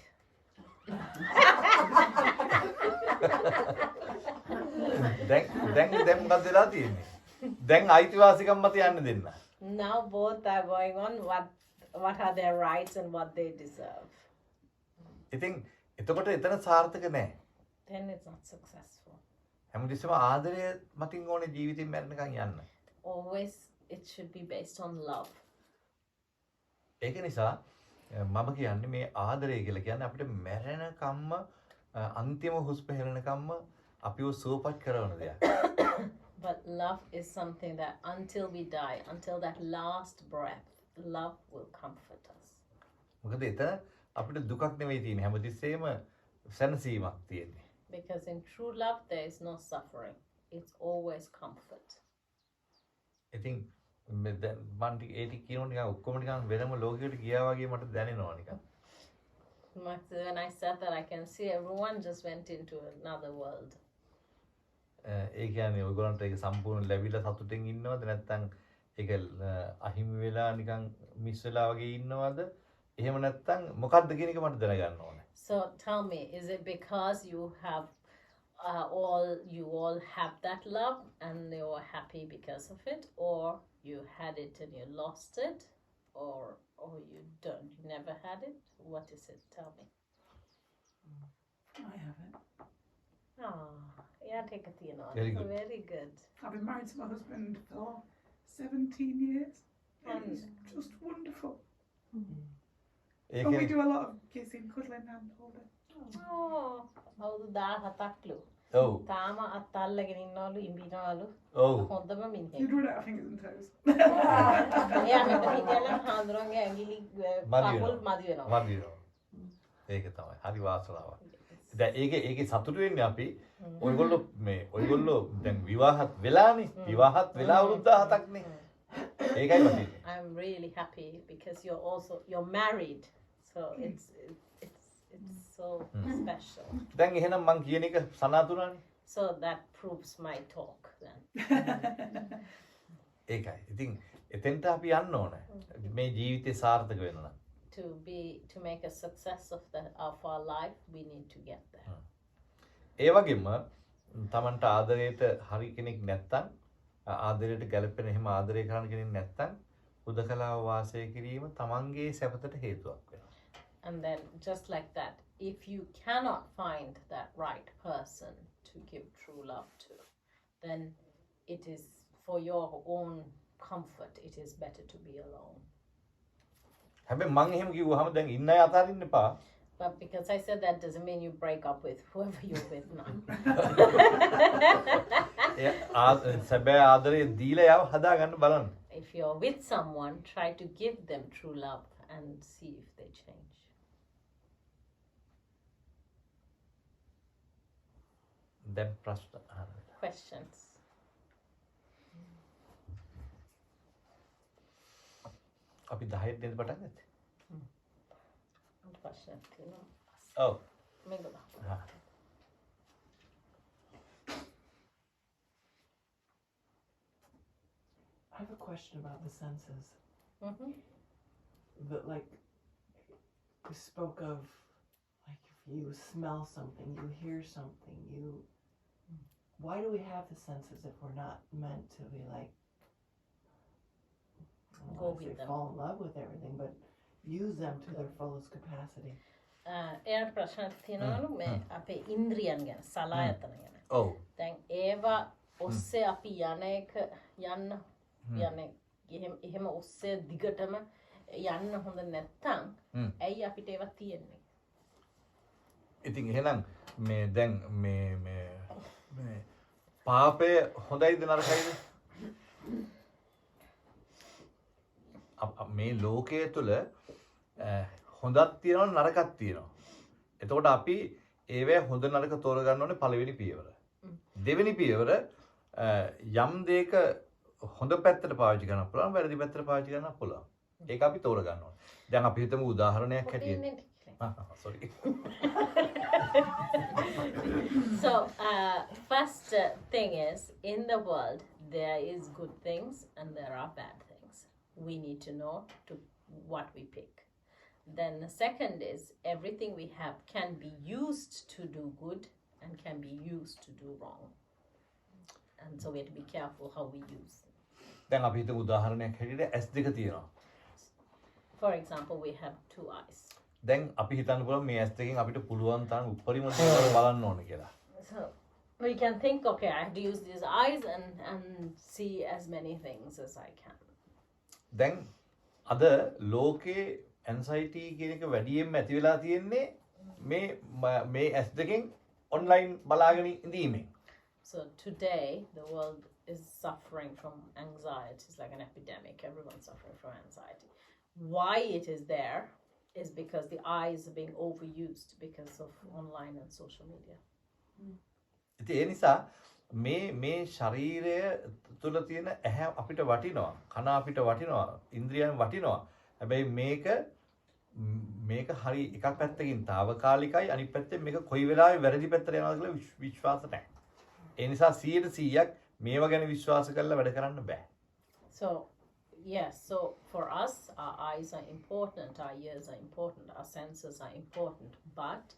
දැන් මොකක්ද වෙලා තියෙන්නේ? දැන් අයිතිවාසිකම් මත යන්න දෙන්න. Now both are going on what are their rights and what they deserve. ඉතින් එතකොට එතන සාර්ථක නැහැ. Then it's not successful. හැමතිස්සෙම ආදරය මතින් ඕනේ ජීවිතේ මැරෙනකන් යන්න. Always it should be based on love. ඒක නිසා මම කියන්නේ මේ ආදරය කියලා කියන්නේ අපිට මැරෙනකම්ම අන්තිම හුස්ම හෙලනකම්ම අපිව සුවපත් කරන දෙයක්. But love is something that until we die, until that last breath, love will comfort us. මොකද එතන අපිට දුකක් නෙවෙයි තියෙන්නේ හැමතිස්සෙම සැනසීමක් තියෙන්නේ. Because in true love there is no suffering. It's always comfort. ඉතින් දැන් මම ඒ ටික කියනකොට නිකන් ඔක්කොම නිකන් වෙනම ලෝකයකට ගියා වගේ මට දැනෙනවා නිකන්. When I said that, I can see everyone just went into another world. ඒ කියන්නේ ඔයගොල්ලන්ට ඒක සම්පූර්ණ ලැබිලා සතුටින් ඉන්නවද නැත්නම් ඒක අහිමි වෙලා නිකන් මිස් වෙලා වගේ ඉන්නවද? එහෙම නැත්නම් මොකක්ද කියන එක මට දැනගන්න ඕනේ. So tell me, is it because you have all have that love and you're happy because of it, or you had it and you lost it, or you never had it? What is it? Tell me. I haven't. Oh, yeah, take a tea. Very good. Very good. I've been married to my husband for 17 years. And it's just wonderful. And we do a lot of kissing, cuddling and holding. Oh, අවුරුදු 17ක්ලු. ඔව්. තාම අත්අල්ලගෙන ඉන්නවලු ඉඹිනවලු. ඔව්. හොඳම මිනිහෙක්. You'd run out of fingers and toes. එයා මෙතන හිටියනම් හාඳුරන්ගේ ඇඟිලි කකුල් මදි වෙනවා. මදි වෙනවා. ඒක තමයි. හරි වාසනාවක්. දැන් ඒකේ සතුටු වෙන්නේ අපි ඔයගොල්ලෝ දැන් විවාහත් වෙලානේ. විවාහත් වෙලා අවුරුදු 17ක් නේ. ඒකයි මතේ. I'm really happy because you're married. So it's so special. දැන් එහෙනම් මං කියන එක සනාතුනානේ. So that proves my talk then. ඒකයි. ඉතින් එතෙන්ට අපි යන්න ඕනේ. මේ ජීවිතේ සාර්ථක වෙන්න නම්. To make a success of our life, we need to get there. ඒ වගේම තමන්ට ආදරයට හරි කෙනෙක් නැත්තම් ආදරයට ගැලපෙන එහෙම ආදරය කරන කෙනෙක් නැත්තම් හුදකලාව වාසය කිරීම තමන්ගේ සැපතට හේතුවක් වෙනවා. And then just like that, if you cannot find that right person to give true love to, then it is for your own comfort, it is better to be alone. හැබැයි මං එහෙම කිව්වහම දැන් ඉන්න අය අතාරින්න එපා. But because I said that doesn't mean you break up with whoever you're with now. සැබෑ ආදරය දීලා යව හදාගන්න බලන්න. If you're with someone, try to give them true love and see if they change. දැන් ප්‍රශ්න අහන්න. Questions? අපි 10 දෙනෙක් පටන් ගත්තේ. Question. ඔව්. Mingala. I have a question about the senses. Mm-hmm. That, like, you spoke of, like, you smell something, you hear something, why do we have the senses if we're not meant to be like, I don't Go want to with say them. fall in love with everything, but use them to their fullest capacity? එයාට ප්‍රශ්නයක් තියෙනවලු මේ අපේ ඉන්ද්‍රියන් ගැන සලායතන ගැන. ඔව්. දැන් ඒවා ඔස්සේ අපි යන එක යන්න යන්නේ එහෙම ඔස්සේ දිගටම යන්න හොඳ නැත්තම් ඇයි අපිට ඒවා තියෙන්නේ? ඉතින් එහෙනම් මේ දැන් මේ පාපය හොඳයිද නරකයිද? මේ ලෝකයේ තුල හොඳක් තියෙනවා නරකක් තියෙනවා. එතකොට අපි ඒවැ හොඳ නරක තෝරගන්න ඕනේ පළවෙනි පියවර. දෙවෙනි පියවර යම් දෙයක හොඳ පැත්තට පාවිච්චි කරන්න පුළුවන් වැරදි පැත්තට පාවිච්චි කරන්න පුළුවන්. ඒක අපි තෝරගන්න ඕනේ. දැන් අපි හිතමු උදාහරණයක් හැටියට. Sorry. So first thing is in the world there is good things and there are bad things. We need to know what we pick. Then the second is everything we have can be used to do good and can be used to do wrong. And so we have to be careful how we use. දැන් අපි හිතමු උදාහරණයක් හැටියට S2 තියෙනවා. For example, we have 2 eyes. දැන් අපි හිතන්න පුළුවන් මේ S2කින් අපිට පුළුවන් තරම් උපරිම දේවල් බලන්න ඕන කියලා. So we can think, okay, I have to use these eyes and see as many things as I can. දැන් අද ලෝකේ anxiety කියන එක වැඩියෙන්ම ඇති වෙලා තියෙන්නේ මේ S2කින් online බලාගෙන ඉඳීමෙන්. So today the world is suffering from anxiety. It's like an epidemic. Everyone's suffering from anxiety. Why it is there is because the eyes are being overused because of online and social media. ඉතින් ඒ නිසා මේ ශරීරය තුල තියෙන ඇහැ අපිට වටිනවා, කන අපිට වටිනවා, ඉන්ද්‍රියයන් වටිනවා. හැබැයි මේක හරි එකක් පැත්තකින් తాවකාලිකයි, අනිත් පැත්තෙන් මේක කොයි වෙලාවෙ වැරදි පැත්තට යනවද කියලා විශ්වාස නැහැ. ඒ නිසා 100% මේවා ගැන විශ්වාස කරලා වැඩ කරන්න බෑ. So yes, so for us, our eyes are important, our ears are important, our senses are important. But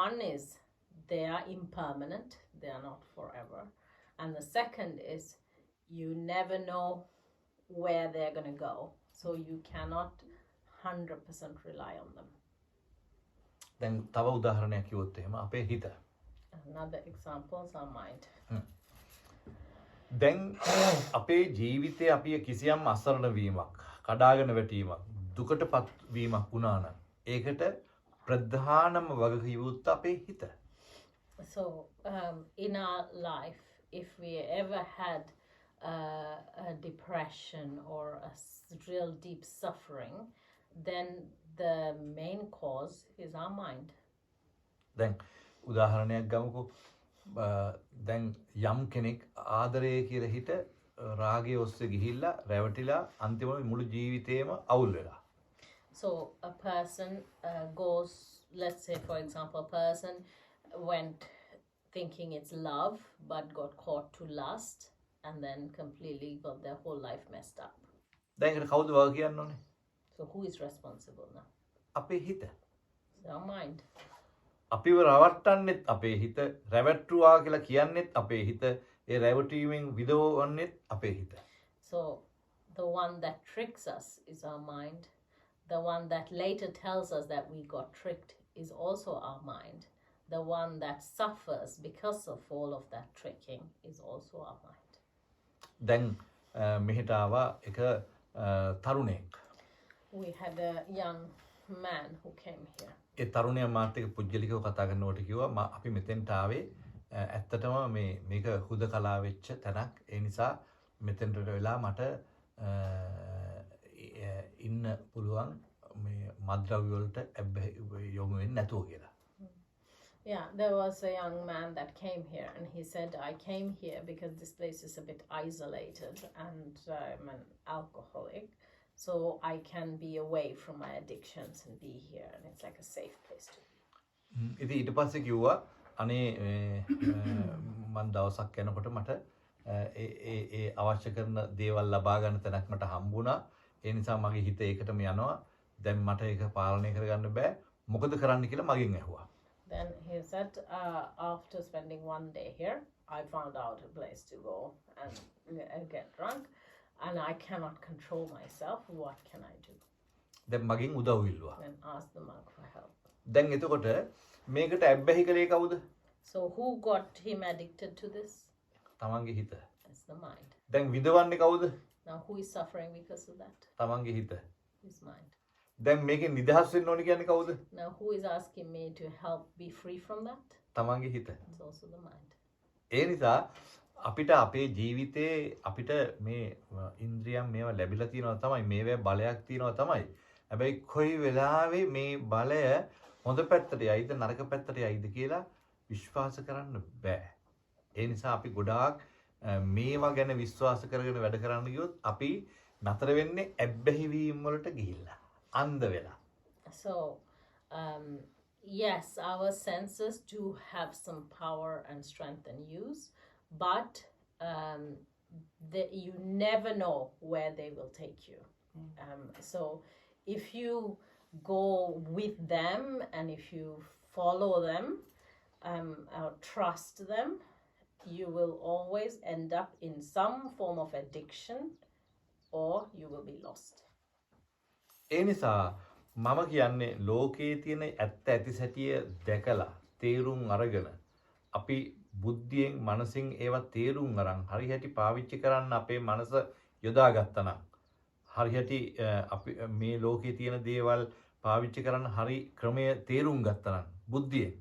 one is they are impermanent, they are not forever. And the second is you never know where they're going to go. So you cannot 100% rely on them. දැන් තව උදාහරණයක් කිව්වොත් එහෙම අපේ හිත. Another example is our mind. දැන් අපේ ජීවිතේ අපි කිසියම් අසරණ වීමක්, කඩාගෙන වැටීමක්, දුකටපත් වීමක් වුණා නම් ඒකට ප්‍රධානම වගකීම අපේ හිත. So in our life, if we ever had a depression or a real deep suffering, then the main cause is our mind. දැන් උදාහරණයක් ගමුකෝ. දැන් යම් කෙනෙක් ආදරය කියලා හිත රාගයේ ඔස්සේ ගිහිල්ලා රැවටිලා අන්තිමට මුළු ජීවිතේම අවුල් වෙලා. So a person goes, let's say for example, a person went thinking it's love but got caught to lust and then completely got their whole life messed up. දැන් ඒකට කවුද වග කියන්න ඕනේ? So who is responsible now? අපේ හිත. It's our mind. අපිව රවට්ටන්නෙත් අපේ හිත, රැවට්ටුවා කියලා කියන්නෙත් අපේ හිත, ඒ රැවටීමෙන් විදවන්නෙත් අපේ හිත. So the one that tricks us is our mind. The one that later tells us that we got tricked is also our mind. The one that suffers because of all of that tricking is also our mind. දැන් මෙහෙට ආවා එක තරුණයෙක්. We had a young man who came here. ඒ තරුණයා මාත් එක්ක පුජ්‍යලිකව කතා කරනකොට කිව්වා අපි මෙතෙන්ට ආවේ ඇත්තටම මේක හුදකලා වෙච්ච තැනක්. ඒ නිසා මෙතෙන්ට වෙලා මට ඉන්න පුළුවන් මේ මද්ද්‍රව්‍ය වලට යොමු වෙන්නේ නැතුව කියලා. Yeah, there was a young man that came here and he said, I came here because this place is a bit isolated and I'm an alcoholic. So I can be away from my addictions and be here and it's like a safe place to be. ඉතින් ඊට පස්සේ කිව්වා අනේ මම දවසක් යනකොට මට ඒ අවශ්‍ය කරන දේවල් ලබා ගන්න තැනක් මට හම්බුණා. ඒ නිසා මගේ හිත ඒකටම යනවා. දැන් මට ඒක පාලනය කරගන්න බෑ. මොකද කරන්න කියලා මගෙන් ඇහුවා. Then he said, after spending one day here, I found out a place to go and get drunk, and I cannot control myself. What can I do? දැන් මගෙන් උදව් ඉල්ලුවා. And asked the monk for help. දැන් එතකොට මේකට ඇබ්බැහි කළේ කවුද? So who got him addicted to this? තමන්ගේ හිත. It's the mind. දැන් විඳවන්නේ කවුද? Now who is suffering because of that? තමන්ගේ හිත. His mind. දැන් මේකෙන් නිදහස් වෙන්න ඕනේ කියන්නේ කවුද? Now who is asking me to help be free from that? තමන්ගේ හිත. It's also the mind. ඒ නිසා අපිට අපේ ජීවිතේ අපිට මේ ඉන්ද්‍රියම් මේවා ලැබිලා තියෙනවා තමයි මේවේ බලයක් තියෙනවා තමයි. හැබැයි කොයි වෙලාවෙ මේ බලය හොඳ පැත්තට යයිද නරක පැත්තට යයිද කියලා විශ්වාස කරන්න බෑ. ඒ නිසා අපි ගොඩාක් මේවා ගැන විශ්වාස කරගෙන වැඩ කරන්න ගියොත් අපි නතර වෙන්නේ ඇබ්බැහි වීම වලට ගිහිල්ලා අන්ධ වෙලා. So yes, our senses do have some power and strength and use, but you never know where they will take you. So if you go with them and if you follow them or trust them, you will always end up in some form of addiction or you will be lost. ඒ නිසා මම කියන්නේ ලෝකයේ තියෙන ඇත්ත ඇති සැටිය දැකලා තේරුම් අරගෙන අපි බුද්ධියෙන් මනසින් ඒවා තේරුම් අරන් හරි හැටි පාවිච්චි කරන්න අපේ මනස යොදාගත්තා නම් හරි හැටි අපි මේ ලෝකයේ තියෙන දේවල් පාවිච්චි කරන්න හරි ක්‍රමය තේරුම් ගත්තා නම් බුද්ධියෙන්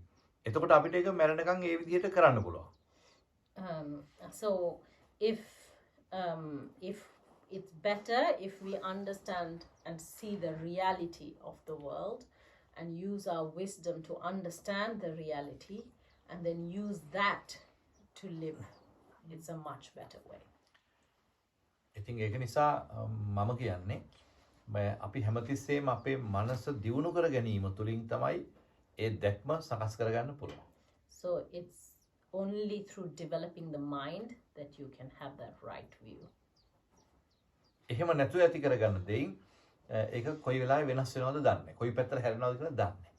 එතකොට අපිට ඒක මැරෙනකන් ඒ විදිහට කරන්න පුළුවන්. So if it's better if we understand and see the reality of the world and use our wisdom to understand the reality and then use that to live. It's a much better way. ඉතින් ඒක නිසා මම කියන්නේ අපි හැමතිස්සෙම අපේ මනස දියුණු කර ගැනීම තුලින් තමයි ඒ දැක්ම සකස් කරගන්න පුළුවන්. So it's only through developing the mind that you can have that right view. එහෙම නැතුව ඇති කරගන්න දෙයින් ඒක කොයි වෙලාවෙ වෙනස් වෙනවද දන්නේ. කොයි පැත්තට හැරෙනවද කියලා දන්නේ.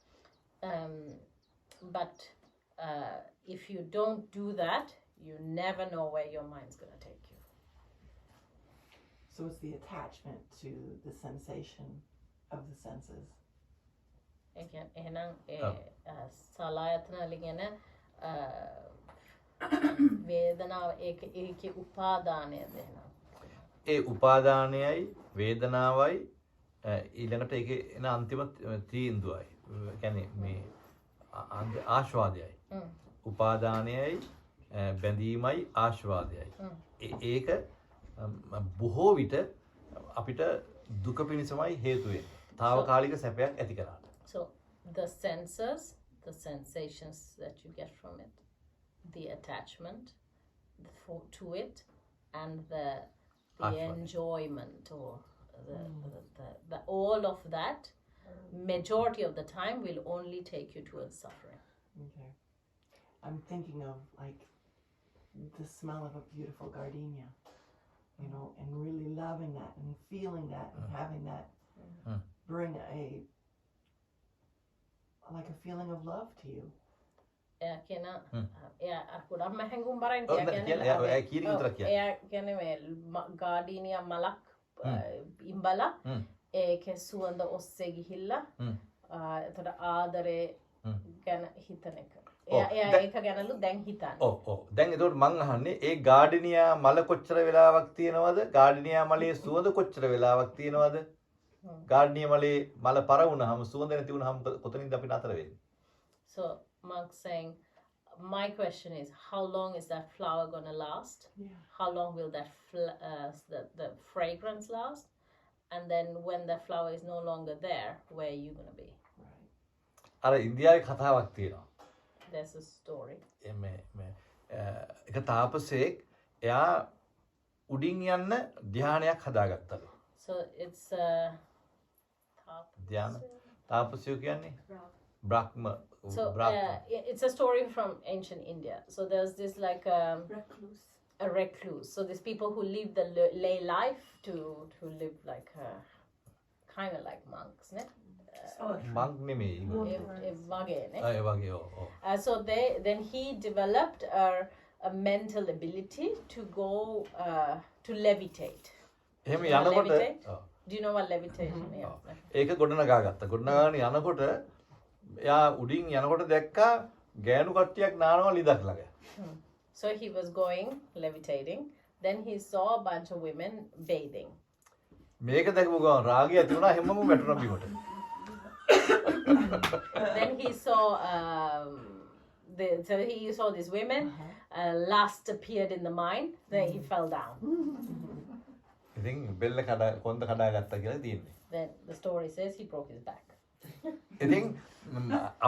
But if you don't do that, you never know where your mind's going to take you. So it's the attachment to the sensation of the senses. Again, salayatana ligena වේදනාව ඒකේ උපාදානය දෙනවා. ඒ උපාදානයයි වේදනාවයි ඊළඟට ඒකේ එන අන්තිම තීන්දුවයි. කියන්නේ මේ ආස්වාදයයි. උපාදානයයි බැඳීමයි ආස්වාදයයි. ඒක බොහෝ විට අපිට දුක පිණිසමයි හේතු වෙන්නේ. తాවකාලික සැපයක් ඇති කරාට. So the senses, the sensations that you get from it, the attachment to it, and the enjoyment or the all of that, majority of the time will only take you towards suffering. Okay. I'm thinking of like the smell of a beautiful gardenia, you know, and really loving that and feeling that and having that bring like a feeling of love to you. එයා කියන එයා ගොඩක් මහැඟුම් බරයින් එයා කියන්නේ මේ ගාඩීනියා මලක් ඉඹලා ඒකේ සුවඳ ඔස්සේ ගිහිල්ලා එතකොට ආදරේ ගැන හිතන එක. එයා ඒක ගැනලු දැන් හිතන්නේ. ඔව් දැන් එතකොට මං අහන්නේ ඒ ගාඩිනියා මල කොච්චර වෙලාවක් තියෙනවද? ගාඩිනියා මලේ සුවඳ කොච්චර වෙලාවක් තියෙනවද? ගාඩිනියා මලේ මල පර වුණාම සුවඳ නැති වුණාම කොතනින්ද අපි නතර වෙන්නේ? So Monk saying, my question is, how long is that flower going to last? Yeah. How long will that the fragrance last? And then when the flower is no longer there, where are you going to be? අර ඉන්දියාවේ කතාවක් තියෙනවා. There's a story. එක තාපසයෙක් එයා උඩින් යන්න ධානයක් හදාගත්තලු. So it's ධාන තාපසයෝ කියන්නේ බ්‍රහ්ම. So it's a story from ancient India. So there's this like a recluse. So these people who live the lay life to live like kind of like monks, ne? monk නෙමෙයි. වගේනේ. ඒ වගේ ඔව්. So then he developed a mental ability to go to levitate. එහෙම You know යනකොට levitate? Do you know what levitation is? ඒක ගොඩනගා ගත්තා. ගොඩනගාගෙන යනකොට එයා උඩින් යනකොට දැක්කා ගෑනු කට්ටියක් නානවා ලිදක් ළඟ. So he was going levitating. Then he saw a bunch of women bathing. මේක දැකපු ගමන් රාගය ඇති වුණා හැමෝම වැටුණා බිමට. Then he saw so he saw these women. Lust appeared in the mind. Then he fell down. ඉතින් බෙල්ල කොන්ද කඩා ගත්තා කියලා තියෙන්නේ. Then the story says he broke his back. ඉතින්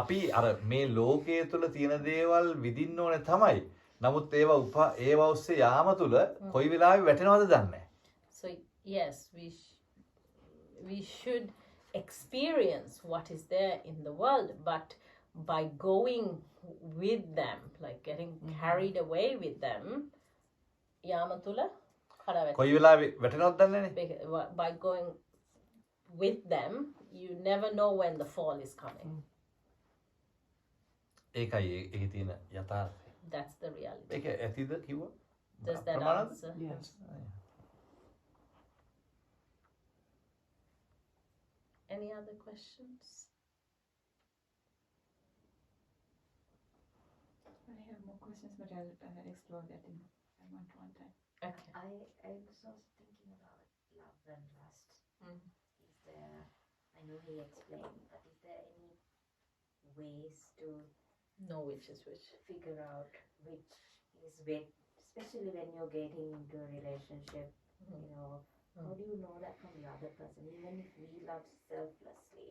අපි අර මේ ලෝකයේ තුල තියෙන දේවල් විඳින්න ඕනේ තමයි. නමුත් ඒවා ඔස්සේ යාම තුල කොයි වෙලාවෙ වැටෙනවද දන්නේ නැහැ. So yes, we should experience what is there in the world, but by going with them, like getting carried away with them, යාම තුල කොයි වෙලාවෙ වැටෙනවද දන්නේ නැහැ. By going with them, you never know when the fall is coming. ඒකයි ඒකේ තියෙන යථාර්ථය. That's the reality. ඒක ඇතිද කිව්වා? Does that ප්‍රමාණද? answer? Yes. Any other questions? I have more questions, but I'll explore that in one time. Okay. I was also thinking about love and lust. Is there, I know he explained, but is there any ways to know which is which? Figure out which is which, especially when you're getting into a relationship, you know, how do you know that from the other person, even if we love selflessly?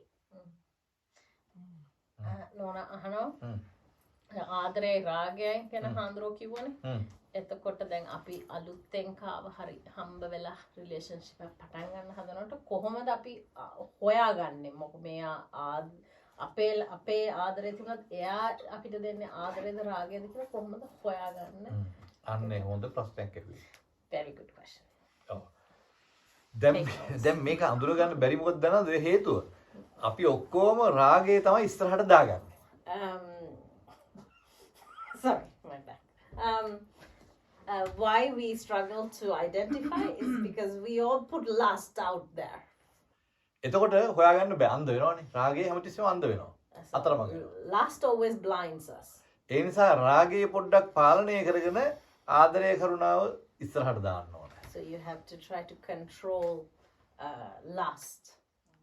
Nona, ආදරේ රාගය ගැන හඳුරෝ කිව්වනේ. එතකොට දැන් අපි අලුතෙන් කාව හරි හම්බ වෙලා රිලේෂන්ෂිප් එකක් පටන් ගන්න හදනකොට කොහොමද අපි හොයාගන්නේ? මොකද මේ අපේ ආදරේ තිබුණත් එයා අපිට දෙන්නේ ආදරේද රාගයද කියලා කොහොමද හොයාගන්නේ? අන්නේ හොඳ ප්‍රශ්නයක් ඇහුවේ. Very good question. ඔව්. දැන් මේක අඳුර ගන්න බැරි මොකද දන්නවද හේතුව? අපි ඔක්කොම රාගය තමයි ඉස්සරහට දාගන්නේ. Sorry, my bad. Why we struggle to identify is because we all put lust out there. එතකොට හොයාගන්න බෑ අන්ධ වෙනවනේ. රාගය හැමතිස්සෙම අන්ධ වෙනවා. අතරමඟ. Lust always blinds us. ඒ නිසා රාගය පොඩ්ඩක් පාලනය කරගෙන ආදරය කරුණාව ඉස්සරහට දාන්න ඕනේ. So you have to try to control lust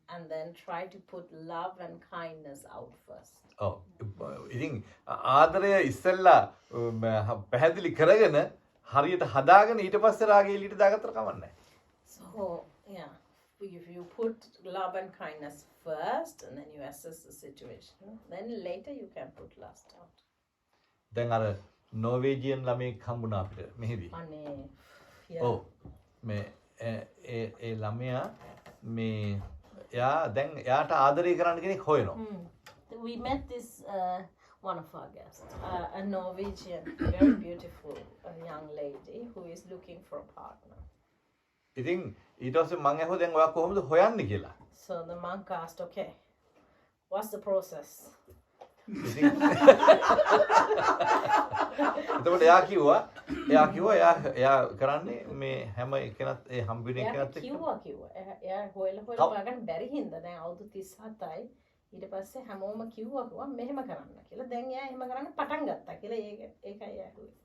and then try to put love and kindness out first. ඔව්. ඉතින් ආදරය ඉස්සෙල්ලා පැහැදිලි කරගෙන හරියට හදාගෙන ඊට පස්සේ රාගය එළියට දාගත්තට කමක් නැහැ. So, yeah, if you put love and kindness first and then you assess the situation, then later you can put lust out. දැන් අර නෝවේජියන් ළමෙක් හම්බුණා අපිට මෙහෙදි. අනේ. ඔව්. මේ ඒ ළමයා මේ එයා දැන් එයාට ආදරය කරන්න කෙනෙක් හොයනවා. We met this one of our guests, a Norwegian, very beautiful young lady who is looking for a partner. ඉතින් ඊට පස්සේ මම ඇහුවා දැන් ඔයා කොහොමද හොයන්නේ කියලා. So the monk asked, okay, what's the process? එතකොට එයා කිව්වා එයා කරන්නේ මේ හැම එකනත් ඒ හම්බෙන එකනත් එක්ක කිව්වා එයා හොයලා හොයාගන්න බැරි හින්දා දැන් අවුරුදු 37යි ඊට පස්සේ හැමෝම කිව්වා මෙහෙම කරන්න කියලා. දැන් එයා එහෙම කරන්න පටන් ගත්තා කියලා ඒකයි එයා කිව්වේ.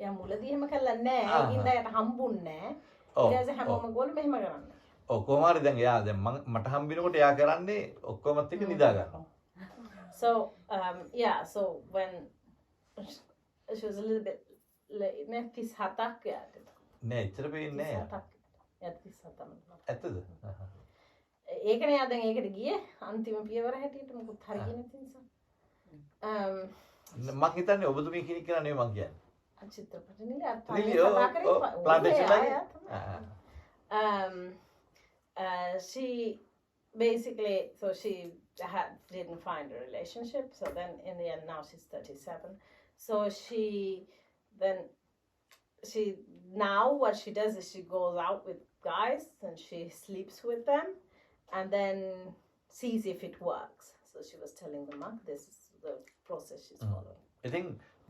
එයා මුලදී එහෙම කළා නෑ. ඒකින්ද එයාට හම්බුන්නේ නෑ. ඊට පස්සේ හැමෝම ගෝල මෙහෙම කරන්න. ඔව් කොහොම හරි දැන් එයා දැන් මට හම්බෙනකොට එයා කරන්නේ ඔක්කොමත් එක්ක නිදා ගන්නවා. So yeah, so when she was a little bit නෑ 37ක් යාට. නෑ එච්චර වෙන්නේ නෑ. 37ක්. ඇත්තද? ඒකනේ යා දැන් ඒකට ගියේ අන්තිම පියවර හැටියට මොකද හරියන්නේ නැති නිසා. මම හිතන්නේ ඔබතුමී කෙනෙක් කියලා නෙවෙයි මම කියන්නේ. චිත්‍රපට නෙලේ අර she basically, so she didn't find a relationship, so then in the end now she's 37, so now what she does is she goes out with guys and she sleeps with them and then sees if it works. So she was telling the monk, this is the process she's following. ඉතින්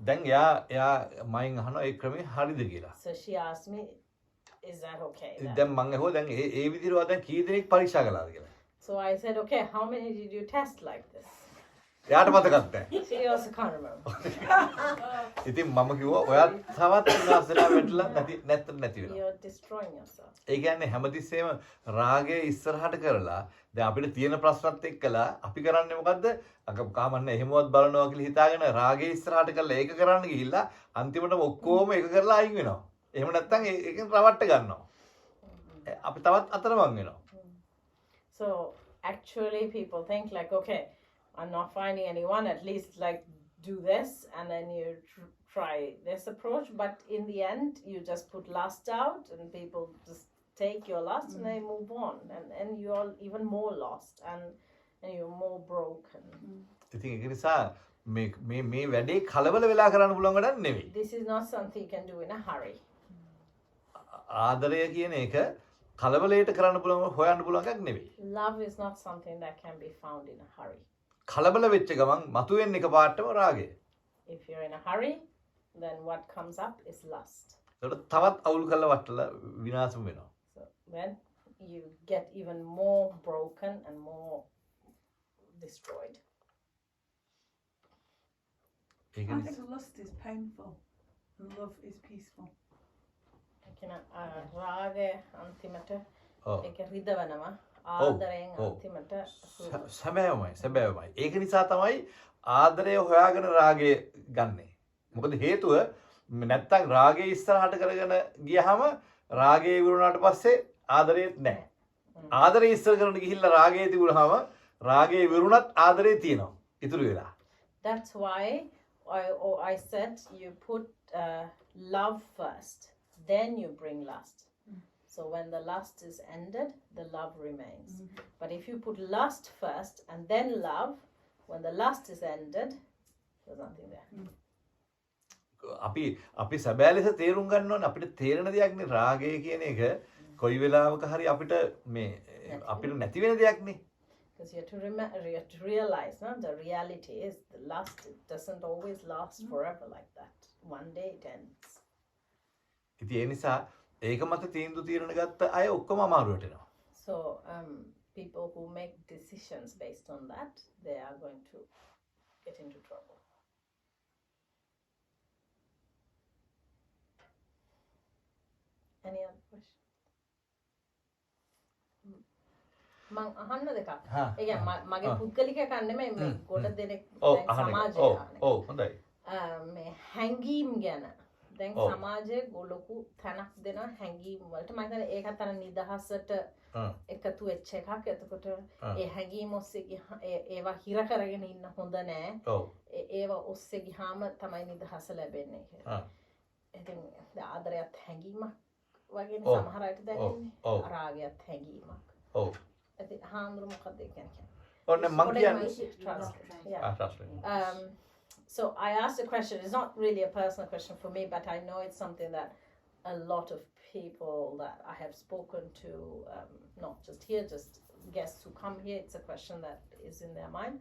දැන් එයා මයින් අහනවා ඒ ක්‍රමේ හරිද කියලා. So she asked me, is that okay? දැන් මම ඇහුවා දැන් ඒ විදිහට දැන් කී දෙනෙක් පරීක්ෂා කළාද කියලා. So I said, okay, how many did you test like this? එයාට මතකත් නැහැ. She also can't remember. ඉතින් මම කිව්වා ඔයා තවත් විනාශලා වැටලා නැත්නම් නැති වෙනවා. You're destroying yourself. ඒ කියන්නේ හැමතිස්සෙම රාගය ඉස්සරහට කරලා දැන් අපිට තියෙන ප්‍රශ්නත් එක්කලා අපි කරන්නේ මොකද්ද? කාමන්න එහෙමවත් බලනවා කියලා හිතාගෙන රාගය ඉස්සරහට කරලා ඒක කරන්න ගිහිල්ලා අන්තිමටම ඔක්කොම එක කරලා අයින් වෙනවා. එහෙම නැත්නම් ඒකෙන් රවට්ට ගන්නවා. අපි තවත් අතරමං වෙනවා. So actually people think like, okay, I'm not finding anyone, at least like do this and then you try this approach, but in the end you just put lust out and people just take your lust and they move on and you're even more lost and you're more broken. ඉතින් ඒක නිසා මේ වැඩේ කලබල වෙලා කරන්න පුළුවන් වැඩක් නෙවෙයි. This is not something you can do in a hurry. ආදරය කියන එක කලබලයට කරන්න පුළුවන් හොයන්න පුළුවන් එකක් නෙවෙයි. Love is not something that can be found in a hurry. කලබල වෙච්ච ගමන් මතුවෙන්නේ එකපාරටම රාගය. If you're in a hurry, then what comes up is lust. ඒකට තවත් අවුල් කරලා වටලා විනාශම වෙනවා. So then you get even more broken and more destroyed. I think lust is painful and love is peaceful. රාගය අන්තිමට ඒක රිදවනවා. ආදරයෙන් අන්තිමට සැබෑවමයි. ඒක නිසා තමයි ආදරය හොයාගෙන රාගය ගන්නෙ. මොකද හේතුව නැත්තම් රාගය ඉස්සරහට කරගෙන ගියහම රාගය ඉවරුණාට පස්සේ ආදරේත් නැහැ. ආදරය ඉස්සර කරගෙන ගිහිල්ලා රාගය තිබුණාම රාගය ඉවරුණත් ආදරේ තියෙනවා. ඉතුරු වෙලා. That's why I said you put love first, then you bring lust. So when the lust is ended, the love remains. But if you put lust first and then love, when the lust is ended, there's nothing there. අපි සැබෑ ලෙස තේරුම් ගන්න ඕනේ අපිට තේරෙන දෙයක් නේ රාගය කියන එක කොයි වෙලාවක හරි අපිට නැති වෙන දෙයක් නේ. Because you have to realize, no? The reality is the lust doesn't always last forever like that. One day it ends. ඉතින් ඒ නිසා ඒක මත තීන්දුව తీරන ගත්ත අය ඔක්කොම අමාරුවට එනවා. So people who make decisions based on that, they are going to get into trouble. Any other questions? මං අහන්න දෙකක්. ඒ කියන්නේ මගේ පුද්ගලික එකක් නෙමෙයි මේ ගොඩ දෙනෙක් සමාජයේ ඔව් හොඳයි. මේ හැංගීම් ගැන දැන් සමාජයේ ලොකු තැනක් දෙන හැංගීම් වලට මම හිතන්නේ ඒකත් අර නිදහසට එකතු වෙච්ච එකක්. එතකොට ඒ හැංගීම් ඔස්සේ ඒවා හිර කරගෙන ඉන්න හොඳ නෑ. ඒවා ඔස්සේ ගියාම තමයි නිදහස ලැබෙන්නේ කියලා. ඉතින් ආදරයත් හැංගීමක් වගේ සමහර අයට දැනෙන්නේ. රාගයත් හැංගීමක්. ඔව්. ඉතින් හාමුදුරුවෝ මොකක්ද කියන්නේ? ඔන්න මං කියන්නේ So I asked a question. It's not really a personal question for me, but I know it's something that a lot of people that I have spoken to, not just here, just guests who come here, it's a question that is in their mind,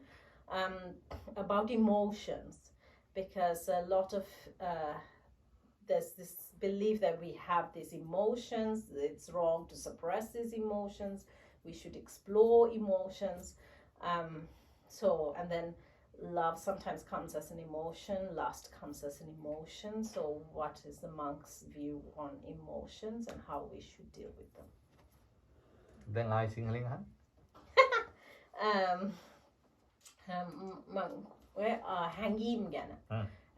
about emotions. Because a lot of, there's this belief that we have these emotions, it's wrong to suppress these emotions, we should explore emotions. And then love sometimes comes as an emotion, lust comes as an emotion. So what is the monk's view on emotions and how we should deal with them? දැන් ආයි සිංහලෙන් අහන්න. ඔය හැංගීම් ගැන.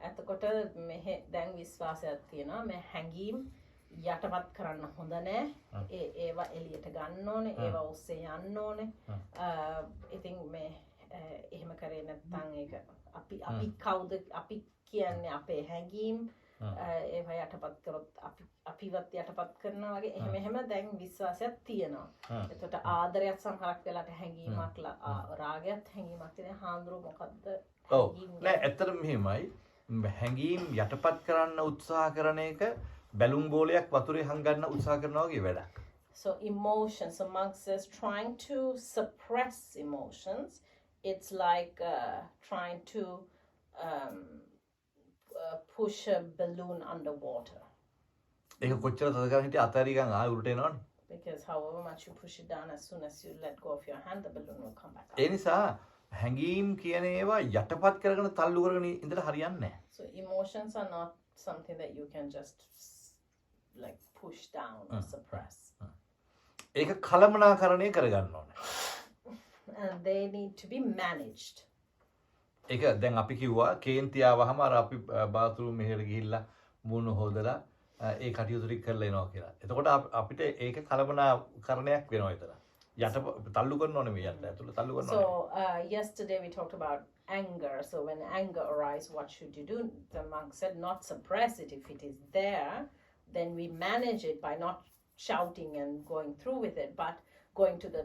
එතකොට මෙහෙ දැන් විශ්වාසයක් තියෙනවා මේ හැංගීම් යටපත් කරන්න හොඳ නෑ. ඒවා එළියට ගන්න ඕනේ, ඒවා ඔස්සේ යන්න ඕනේ. ඉතින් මේ එහෙම කරේ නැත්නම් ඒක අපි කවුද අපි කියන්නේ අපේ හැඟීම් ඒවා යටපත් කරොත් අපිවත් යටපත් කරනවා වගේ එහෙම දැන් විශ්වාසයක් තියෙනවා. එතකොට ආදරයත් සමහරක් වෙලාවට හැඟීමක් රාගයත් හැඟීමක් තියෙන හාඳුරු මොකද්ද? ඔව් නෑ ඇත්තටම මෙහෙමයි. හැඟීම් යටපත් කරන්න උත්සාහ කරන එක බැලුම් බෝලයක් වතුරේ හංගන්න උත්සාහ කරනවා වගේ වැඩක්. So emotions, so monk says trying to suppress emotions, it's like trying to push a balloon underwater. ඒක කොච්චර තද කරන් හිටිය අතාරි ගන් ආය උඩට එනවනේ. Because however much you push it down, as soon as you let go of your hand, the balloon will come back up. ඒ නිසා හැඟීම් කියන ඒවා යටපත් කරගෙන තල්ලු කරගෙන ඉඳලා හරියන්නේ නැහැ. So emotions are not something that you can just like push down or suppress. ඒක කලමනාකරණය කරගන්න ඕනේ. And they need to be managed. ඒක දැන් අපි කිව්වා කේන්ති ආවහම අර අපි බාත්රූම් මෙහෙට ගිහිල්ලා මූණ හොදලා ඒ කටයුතු ටික කරලා එනවා කියලා. එතකොට අපිට ඒක කලමනාකරණයක් වෙනවා එතන. යට තල්ලු කරන්න ඕනේ මේ යට ඇතුළ තල්ලු කරන්න ඕනේ. So yesterday we talked about anger. So when anger arises, what should you do? The monk said not suppress it. If it is there, then we manage it by not shouting and going through with it, but going to the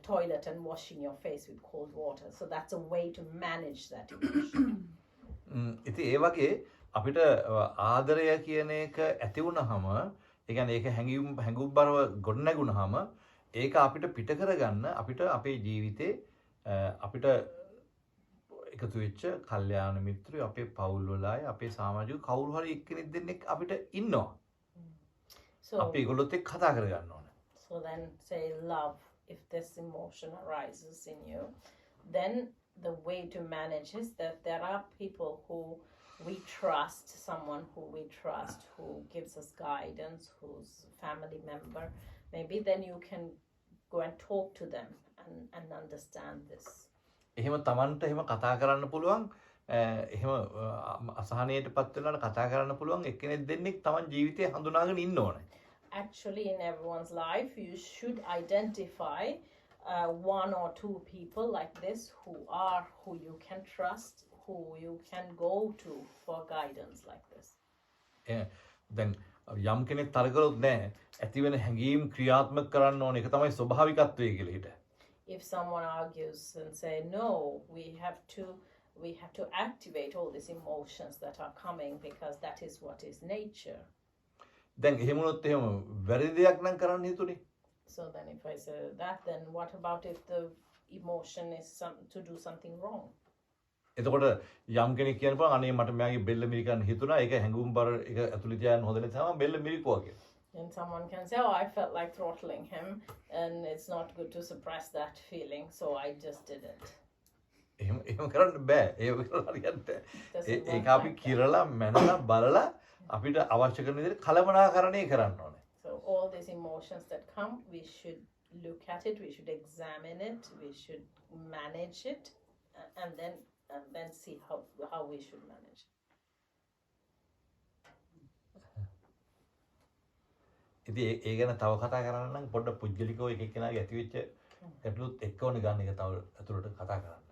toilet and washing your face with cold water. So that's a way to manage that emotion. ඉතින් ඒ වගේ අපිට ආදරය කියන එක ඇති වුණාම ඒ කියන්නේ ඒක හැඟුම් බරව ගොඩ නැගුණාම ඒක අපිට පිට කරගන්න අපිට අපේ ජීවිතේ අපිට එකතු වෙච්ච කල්යාණ මිත්‍රයෝ අපේ පවුල් වල අය අපේ සමාජික කවුරු හරි එක්කෙනෙක් දෙන්නෙක් අපිට ඉන්නවා. අපි ඒගොල්ලොත් එක්ක කතා කරගන්න ඕනේ. So then say love, if this emotion arises in you, then the way to manage is that there are people who we trust, someone who we trust, who gives us guidance, who's family member. Maybe then you can go and talk to them and understand this. එහෙම Tamanට එහෙම කතා කරන්න පුළුවන් එහෙම අසහනයටපත් වෙනවාට කතා කරන්න පුළුවන් එක්කෙනෙක් දෙන්නෙක් Taman ජීවිතේ හඳුනාගෙන ඉන්න ඕනේ. Actually, in everyone's life, you should identify one or two people like this who you can trust, who you can go to for guidance like this. Then යම් කෙනෙක් තරකලොත් නැහැ ඇති වෙන හැඟීම් ක්‍රියාත්මක කරන්න ඕනේ ඒක තමයි ස්වභාවිකත්වය කියලා හිට. If someone argues and say no, we have to activate all these emotions that are coming because that is what is nature. දැන් එහෙම වුණොත් එහෙම වැරදි දෙයක් නම් කරන්න හිතුනේ. So then if I say that, then what about if the emotion is to do something wrong? එතකොට යම් කෙනෙක් කියන්න පුළුවන් අනේ මට මෙයාගේ බෙල්ල මිරිකන්න හිතුණා ඒක හැඟුම් බර එක ඇතුළේ තියාගෙන හොඳ නැත්නම් බෙල්ල මිරිකුවා කියලා. And someone can say, oh, I felt like throttling him and it's not good to suppress that feeling, so I just did it. එහෙම කරන්න බෑ. ඒක හරියට ඒක අපි කිරලා මැනලා බලලා අපිට අවශ්‍ය කරන විදිහට කලමනාකරණය කරන්න ඕනේ. So all these emotions that come, we should look at it, we should examine it, we should manage it, and then see how we should manage it. ඉතින් ඒ ගැන තව කතා කරන්න නම් පොඩ්ඩක් පුජ්‍යලිකව එක එක්කෙනාගේ ඇති වෙච්ච ගැටලුත් එක්කවනේ ගන්න එක තව අතුරට කතා කරන්න.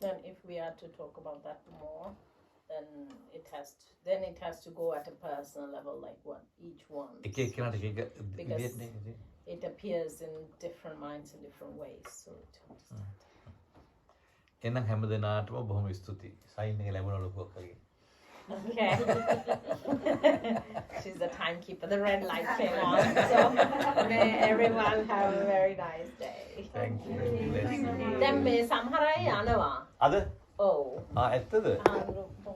Then if we are to talk about that more, then it has to go at a personal level, like what each one. එක එක්කෙනාට එක Because it appears in different minds in different ways, so to understand. එහෙනම් හැමදෙනාටම බොහොම ස්තුතියි. Sign එක ලැබුණා ලොකුවක් වගේ. Okay. She's the timekeeper. The red light came on. So may everyone have a very nice day. Thank you. Then may samharai yanawa. අද? Oh. ඇත්තද?